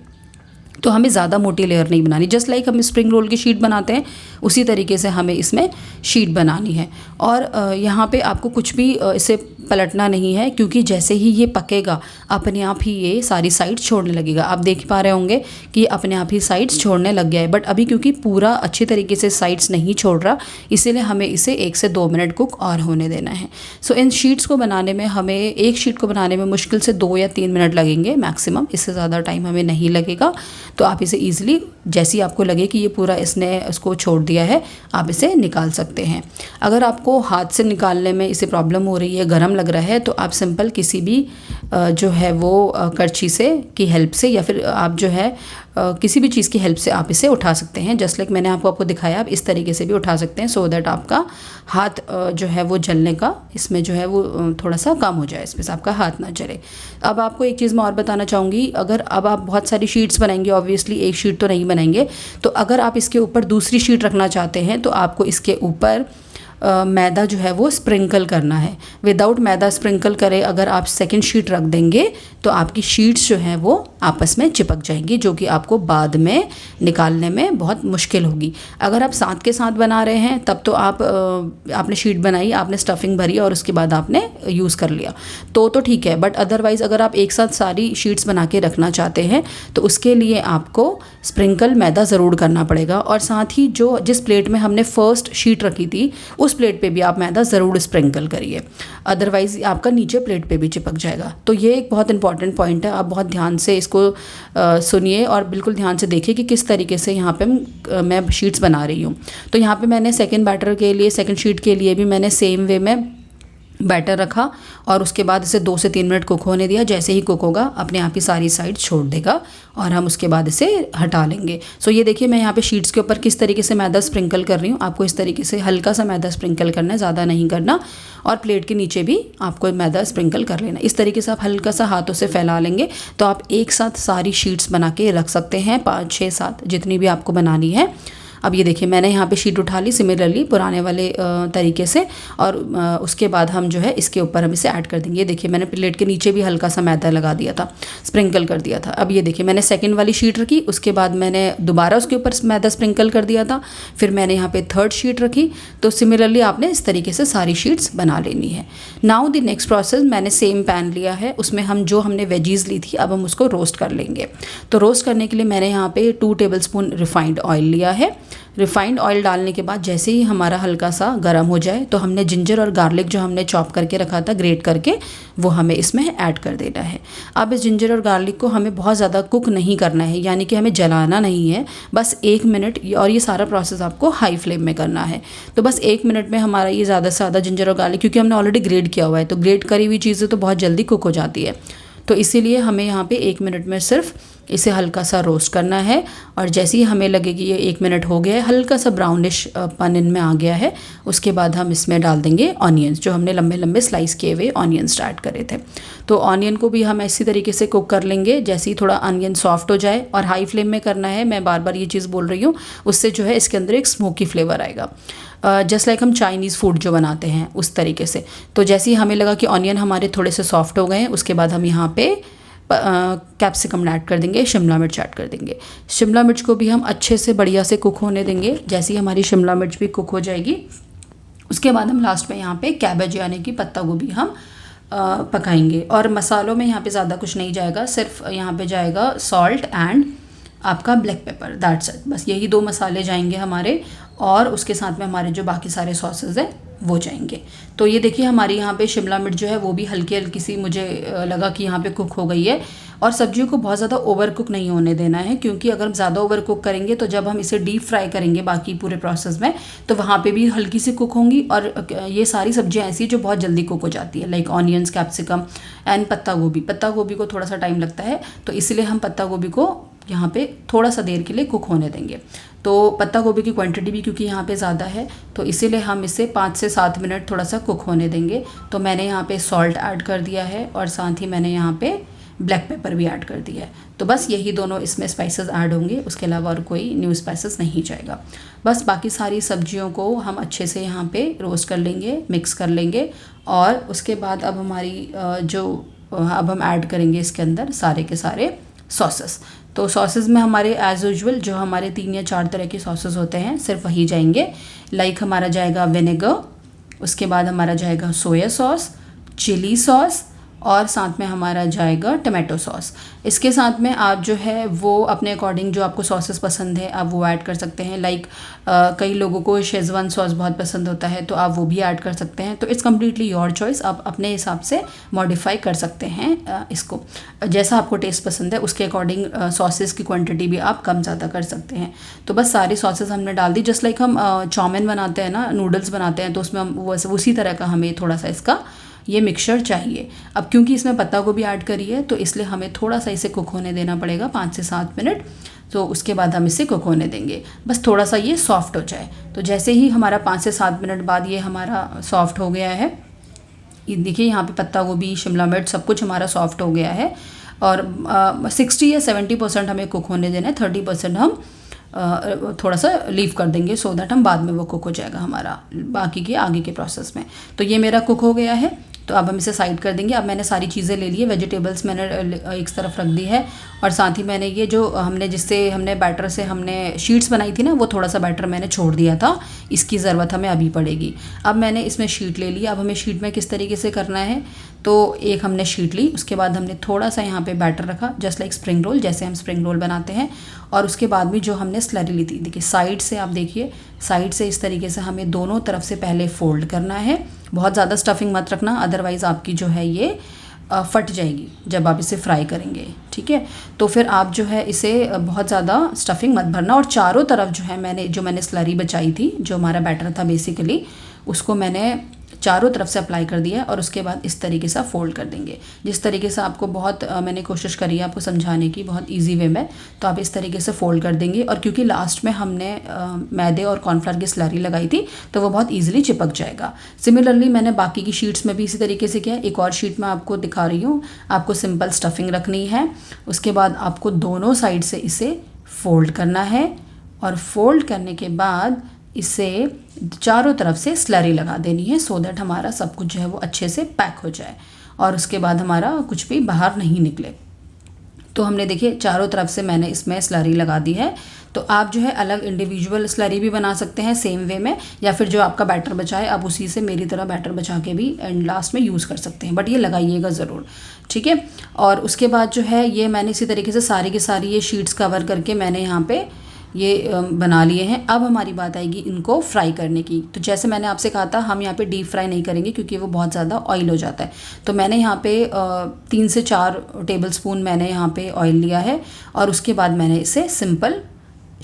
तो हमें ज़्यादा मोटी लेयर नहीं बनानी, जस्ट लाइक हम स्प्रिंग रोल की शीट बनाते हैं उसी तरीके से हमें इसमें शीट बनानी है। और यहाँ पे आपको कुछ भी इसे पलटना नहीं है, क्योंकि जैसे ही ये पकेगा अपने आप ही ये सारी साइड्स छोड़ने लगेगा। आप देख पा रहे होंगे कि अपने आप ही साइड्स छोड़ने लग गया है, बट अभी क्योंकि पूरा अच्छी तरीके से साइड्स नहीं छोड़ रहा, इसीलिए हमें इसे 1 से 2 मिनट कुक और होने देना है। सो इन शीट्स को बनाने में हमें एक शीट को बनाने में मुश्किल से 2 या 3 मिनट लगेंगे मैक्सिमम, इससे ज़्यादा टाइम हमें नहीं लगेगा। तो आप इसे ईजिली जैसी आपको लगे कि ये पूरा इसने उसको छोड़ दिया है, आप इसे निकाल सकते हैं। अगर आपको हाथ से निकालने में इसे प्रॉब्लम हो रही है, गर्म लग रहा है, तो आप सिंपल किसी भी जो है वो करछी से की हेल्प से या फिर आप जो है किसी भी चीज़ की हेल्प से आप इसे उठा सकते हैं। जस्ट लाइक मैंने आपको दिखाया, आप इस तरीके से भी उठा सकते हैं, सो दैट आपका हाथ जो है वो जलने का इसमें जो है वो थोड़ा सा कम हो जाए, इसमें से आपका हाथ ना जले। अब आपको एक चीज़ मैं और बताना चाहूँगी, अगर अब आप बहुत सारी शीट्स बनाएंगे, ऑब्वियसली एक शीट तो नहीं बनाएंगे, तो अगर आप इसके ऊपर दूसरी शीट रखना चाहते हैं तो आपको इसके ऊपर मैदा जो है वो स्प्रिंकल करना है। विदाउट मैदा स्प्रिंकल करे अगर आप सेकंड शीट रख देंगे तो आपकी शीट्स जो हैं वो आपस में चिपक जाएंगी, जो कि आपको बाद में निकालने में बहुत मुश्किल होगी। अगर आप साथ के साथ बना रहे हैं तब तो आपने शीट बनाई, आपने स्टफिंग भरी और उसके बाद आपने यूज़ कर लिया तो ठीक है, बट अदरवाइज़ अगर आप एक साथ सारी शीट्स बना के रखना चाहते हैं तो उसके लिए आपको स्प्रिंकल मैदा ज़रूर करना पड़ेगा। और साथ ही जिस प्लेट में हमने फर्स्ट शीट रखी थी उस प्लेट पे भी आप मैदा ज़रूर स्प्रिंकल करिए, अदरवाइज़ आपका नीचे प्लेट पे भी चिपक जाएगा। तो ये एक बहुत इंपॉर्टेंट पॉइंट है, आप बहुत ध्यान से इसको सुनिए और बिल्कुल ध्यान से देखिए कि किस तरीके से यहाँ पे मैं शीट्स बना रही हूँ। तो यहाँ पे मैंने सेकंड बैटर के लिए, सेकंड शीट के लिए भी मैंने सेम वे में बैटर रखा और उसके बाद इसे 2 से 3 मिनट कुक होने दिया। जैसे ही कुक होगा अपने आप ही सारी साइड छोड़ देगा और हम उसके बाद इसे हटा लेंगे। सो ये देखिए मैं यहाँ पे शीट्स के ऊपर किस तरीके से मैदा स्प्रिंकल कर रही हूँ। आपको इस तरीके से हल्का सा मैदा स्प्रिंकल करना है, ज़्यादा नहीं करना। और प्लेट के नीचे भी आपको मैदा स्प्रिंकल कर लेना। इस तरीके से आप हल्का सा हाथों से फैला लेंगे तो आप एक साथ सारी शीट्स बना के रख सकते हैं, 5, 6, 7 जितनी भी आपको बनानी है। अब ये देखिए मैंने यहाँ पे शीट उठा ली सिमिलरली पुराने वाले तरीके से और उसके बाद हम जो है इसके ऊपर हम इसे ऐड कर देंगे। ये देखिए मैंने प्लेट के नीचे भी हल्का सा मैदा लगा दिया था, स्प्रिंकल कर दिया था। अब ये देखिए मैंने सेकंड वाली शीट रखी, उसके बाद मैंने दोबारा उसके ऊपर मैदा स्प्रिंकल कर दिया था, फिर मैंने यहाँ पे थर्ड शीट रखी। तो सिमिलरली आपने इस तरीके से सारी शीट्स बना लेनी है। नाउ द नेक्स्ट प्रोसेस, मैंने सेम पैन लिया है, उसमें हमने वेजीज ली थी, अब हम उसको रोस्ट कर लेंगे। तो रोस्ट करने के लिए मैंने यहाँ पे 2 टेबलस्पून रिफाइंड ऑयल लिया है। रिफाइंड ऑयल डालने के बाद जैसे ही हमारा हल्का सा गर्म हो जाए तो हमने जिंजर और गार्लिक जो हमने चॉप करके रखा था ग्रेट करके, वो हमें इसमें ऐड कर देना है। अब इस जिंजर और गार्लिक को हमें बहुत ज़्यादा कुक नहीं करना है, यानी कि हमें जलाना नहीं है, बस 1 मिनट, और ये सारा प्रोसेस आपको हाई फ्लेम में करना है। तो बस 1 मिनट में हमारा ये ज़्यादा से ज़्यादा जिंजर और गार्लिक, क्योंकि हमने ऑलरेडी ग्रेट किया हुआ है तो ग्रेट करी हुई चीज़ें तो बहुत जल्दी कुक हो जाती है, तो इसीलिए हमें यहाँ पे 1 मिनट में सिर्फ इसे हल्का सा रोस्ट करना है। और जैसे ही हमें लगे कि ये 1 मिनट हो गया है, हल्का सा ब्राउनिश पन इनमें आ गया है, उसके बाद हम इसमें डाल देंगे ऑनियंस, जो हमने लंबे लंबे स्लाइस किए हुए ऑनियंस ऐड करे थे। तो ऑनियन को भी हम इसी तरीके से कुक कर लेंगे, जैसे ही थोड़ा ऑनियन सॉफ्ट हो जाए, और हाई फ्लेम में करना है, मैं बार बार ये चीज़ बोल रही हूँ, उससे जो है इसके अंदर एक स्मोकी फ्लेवर आएगा, जस्ट लाइक हम चाइनीज़ फूड जो बनाते हैं उस तरीके से। तो जैसे ही हमें लगा कि ऑनियन हमारे थोड़े से सॉफ्ट हो गए हैं, उसके बाद हम यहाँ पे कैप्सिकम ऐड कर देंगे, शिमला मिर्च ऐड कर देंगे। शिमला मिर्च को भी हम अच्छे से बढ़िया से कुक होने देंगे। जैसे ही हमारी शिमला मिर्च भी कुक हो जाएगी, उसके बाद हम लास्ट में यहाँ पे कैबेज यानी कि पत्ता गोभी हम पकाएंगे। और मसालों में यहाँ पे ज़्यादा कुछ नहीं जाएगा, सिर्फ यहाँ पे जाएगा सॉल्ट एंड आपका ब्लैक पेपर, दैट्स इट। बस यही 2 मसाले जाएंगे हमारे, और उसके साथ में हमारे जो बाकी सारे सॉसेज हैं वो जाएंगे। तो ये देखिए हमारी यहाँ पे शिमला मिर्च जो है वो भी हल्की हल्की सी मुझे लगा कि यहाँ पे कुक हो गई है। और सब्जियों को बहुत ज़्यादा ओवर कुक नहीं होने देना है, क्योंकि अगर हम ज़्यादा ओवर कुक करेंगे तो जब हम इसे डीप फ्राई करेंगे बाकी पूरे प्रोसेस में, तो वहाँ पे भी हल्की सी कुक होंगी। और ये सारी सब्जियाँ ऐसी जो बहुत जल्दी कुक हो जाती है, लाइक ऑनियंस, कैप्सिकम एंड पत्ता गोभी। पत्ता गोभी को थोड़ा सा टाइम लगता है, तो इसलिए हम पत्ता गोभी को यहाँ पे थोड़ा सा देर के लिए कुक होने देंगे। तो पत्ता गोभी की क्वांटिटी भी क्योंकि यहाँ पे ज़्यादा है, तो इसीलिए हम इसे 5 से 7 मिनट थोड़ा सा कुक होने देंगे। तो मैंने यहाँ पे सॉल्ट ऐड कर दिया है, और साथ ही मैंने यहाँ पे ब्लैक पेपर भी ऐड कर दिया है। तो बस यही दोनों इसमें स्पाइसेस ऐड होंगे, उसके अलावा और कोई न्यू स्पाइसेस नहीं जाएगा। बस बाकी सारी सब्जियों को हम अच्छे से यहाँ पे रोस्ट कर लेंगे, मिक्स कर लेंगे। और उसके बाद अब हमारी अब हम ऐड करेंगे इसके अंदर सारे के सारे सॉसेस। तो सॉसेस में हमारे एज़ यूजुअल जो हमारे 3 या 4 तरह के सॉसेस होते हैं सिर्फ वही जाएंगे। लाइक हमारा जाएगा विनेगर, उसके बाद हमारा जाएगा सोया सॉस, चिली सॉस, और साथ में हमारा जाएगा टमाटो सॉस। इसके साथ में आप जो है वो अपने अकॉर्डिंग जो आपको सॉसेस पसंद है आप वो ऐड कर सकते हैं। लाइक कई लोगों को शेज़वान सॉस बहुत पसंद होता है, तो आप वो भी ऐड कर सकते हैं। तो इट्स कम्प्लीटली योर चॉइस, आप अपने हिसाब से मॉडिफाई कर सकते हैं इसको, जैसा आपको टेस्ट पसंद है उसके अकॉर्डिंग सॉसेस की क्वांटिटी भी आप कम ज़्यादा कर सकते हैं। तो बस सारी सॉसेस हमने डाल दी, जस्ट लाइक हम चाउमीन बनाते हैं ना, नूडल्स बनाते हैं, तो उसमें हम उसी तरह का हमें थोड़ा सा इसका ये मिक्सचर चाहिए। अब क्योंकि इसमें पत्ता गोभी ऐड करी है, तो इसलिए हमें थोड़ा सा इसे कुक होने देना पड़ेगा 5 से 7 मिनट। तो उसके बाद हम इसे कुक होने देंगे, बस थोड़ा सा ये सॉफ्ट हो जाए। तो जैसे ही हमारा 5 से 7 मिनट बाद ये हमारा सॉफ्ट हो गया है, ये देखिए यहाँ पे पत्ता गोभी, शिमला मिर्च सब कुछ हमारा सॉफ्ट हो गया है। और 60 या 70% हमें कुक होने देना है, 30% हम थोड़ा सा लीव कर देंगे, सो दैट हम बाद में वो कुक हो जाएगा हमारा बाकी के आगे के प्रोसेस में। तो ये मेरा कुक हो गया है, तो अब हम इसे साइड कर देंगे। अब मैंने सारी चीज़ें ले ली है, वेजिटेबल्स मैंने एक तरफ रख दी है, और साथ ही मैंने ये जो हमने बैटर से हमने शीट्स बनाई थी ना, वो थोड़ा सा बैटर मैंने छोड़ दिया था, इसकी ज़रूरत हमें अभी पड़ेगी। अब मैंने इसमें शीट ले ली। अब हमें शीट में किस तरीके से करना है, तो एक हमने शीट ली, उसके बाद हमने थोड़ा सा यहाँ पे बैटर रखा, जस्ट लाइक स्प्रिंग रोल, जैसे हम स्प्रिंग रोल बनाते हैं। और उसके बाद भी जो हमने स्लरी ली थी, देखिए साइड से, आप देखिए साइड से इस तरीके से हमें दोनों तरफ से पहले फोल्ड करना है। बहुत ज़्यादा स्टफिंग मत रखना, अदरवाइज़ आपकी जो है ये फट जाएगी जब आप इसे फ्राई करेंगे, ठीक है। तो फिर आप जो है इसे बहुत ज़्यादा स्टफिंग मत भरना। और चारों तरफ जो है मैंने स्लरी बचाई थी, जो हमारा बैटर था बेसिकली, उसको मैंने चारों तरफ से अप्लाई कर दिया है। और उसके बाद इस तरीके से फोल्ड कर देंगे, जिस तरीके से आपको मैंने कोशिश करी है आपको समझाने की बहुत इजी वे में। तो आप इस तरीके से फोल्ड कर देंगे। और क्योंकि लास्ट में हमने मैदे और कॉर्नफ्लावर की स्लरी लगाई थी, तो वो बहुत ईजिली चिपक जाएगा। सिमिलरली मैंने बाकी की शीट्स में भी इसी तरीके से किया। एक और शीट में आपको दिखा रही हूँ, आपको सिंपल स्टफिंग रखनी है। उसके बाद आपको दोनों साइड से इसे फोल्ड करना है, और फोल्ड करने के बाद इसे चारों तरफ से स्लरी लगा देनी है, सो दैट हमारा सब कुछ जो है वो अच्छे से पैक हो जाए, और उसके बाद हमारा कुछ भी बाहर नहीं निकले। तो हमने देखिए चारों तरफ से मैंने इसमें स्लरी लगा दी है। तो आप जो है अलग इंडिविजुअल स्लरी भी बना सकते हैं सेम वे में, या फिर जो आपका बैटर बचा है आप उसी से मेरी तरह बैटर बचा के भी एंड लास्ट में यूज़ कर सकते हैं, बट ये लगाइएगा ज़रूर, ठीक है। और उसके बाद जो है ये मैंने इसी तरीके से सारी की सारी ये शीट्स कवर करके मैंने यहाँ पे ये बना लिए हैं। अब हमारी बात आएगी इनको फ्राई करने की। तो जैसे मैंने आपसे कहा था, हम यहाँ पे डीप फ्राई नहीं करेंगे क्योंकि वो बहुत ज़्यादा ऑयल हो जाता है। तो मैंने यहाँ पे 3 से 4 टेबलस्पून मैंने यहाँ पे ऑयल लिया है और उसके बाद मैंने इसे सिंपल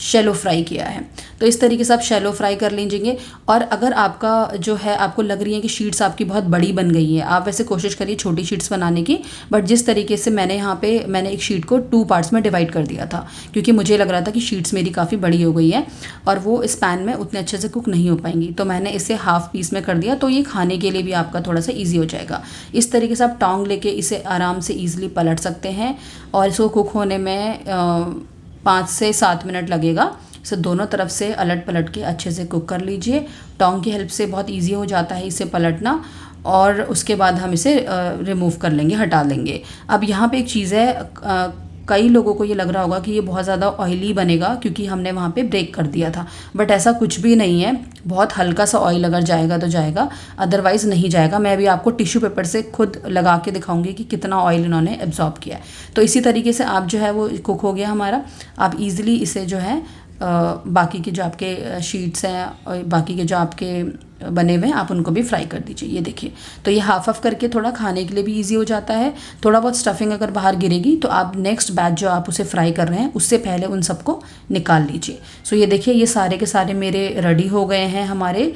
शैलो फ्राई किया है। तो इस तरीके से आप शैलो फ्राई कर लीजिए। और अगर आपका जो है, आपको लग रही है कि शीट्स आपकी बहुत बड़ी बन गई है, आप वैसे कोशिश करिए छोटी शीट्स बनाने की। बट जिस तरीके से मैंने एक शीट को 2 पार्ट्स में डिवाइड कर दिया था, क्योंकि मुझे लग रहा था कि शीट्स मेरी काफ़ी बड़ी हो गई है और वो इस पैन में उतने अच्छे से कुक नहीं हो पाएंगी। तो मैंने इसे हाफ पीस में कर दिया, तो ये खाने के लिए भी आपका थोड़ा सा ईजी हो जाएगा। इस तरीके से आप टोंग लेके इसे आराम से ईजिली पलट सकते हैं और इसको कुक होने में 5 से 7 मिनट लगेगा। इसे दोनों तरफ से अलट पलट के अच्छे से कुक कर लीजिए। टोंग की हेल्प से बहुत इजी हो जाता है इसे पलटना, और उसके बाद हम इसे रिमूव कर लेंगे, हटा लेंगे। अब यहाँ पे एक चीज़ है, कई लोगों को ये लग रहा होगा कि ये बहुत ज़्यादा ऑयली बनेगा क्योंकि हमने वहाँ पे ब्रेक कर दिया था, बट ऐसा कुछ भी नहीं है। बहुत हल्का सा ऑयल अगर जाएगा तो जाएगा, अदरवाइज़ नहीं जाएगा। मैं अभी आपको टिश्यू पेपर से खुद लगा के दिखाऊंगी कि कितना ऑयल इन्होंने एब्जॉर्ब किया है। तो इसी तरीके से आप जो है वो कुक हो गया हमारा। आप ईज़िली इसे जो है बाकी के जो आपके शीट्स हैं और बाकी के जो आपके बने हुए हैं, आप उनको भी फ्राई कर दीजिए। ये देखिए, तो ये हाफ ऑफ करके थोड़ा खाने के लिए भी इजी हो जाता है। थोड़ा बहुत स्टफिंग अगर बाहर गिरेगी तो आप नेक्स्ट बैच जो आप उसे फ्राई कर रहे हैं उससे पहले उन सबको निकाल लीजिए। सो ये देखिए, ये सारे के सारे मेरे रेडी हो गए हैं। हमारे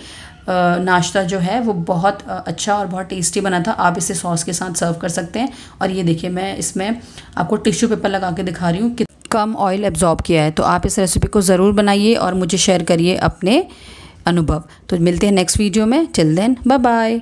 नाश्ता जो है वो बहुत अच्छा और बहुत टेस्टी बना था। आप इसे सॉस के साथ सर्व कर सकते हैं। और ये देखिए, मैं इसमें आपको टिश्यू पेपर लगा के दिखा रही हूँ कि कम ऑयल एब्जॉर्ब किया है। तो आप इस रेसिपी को ज़रूर बनाइए और मुझे शेयर करिए अपने अनुभव। तो मिलते हैं नेक्स्ट वीडियो में। Till then, bye bye.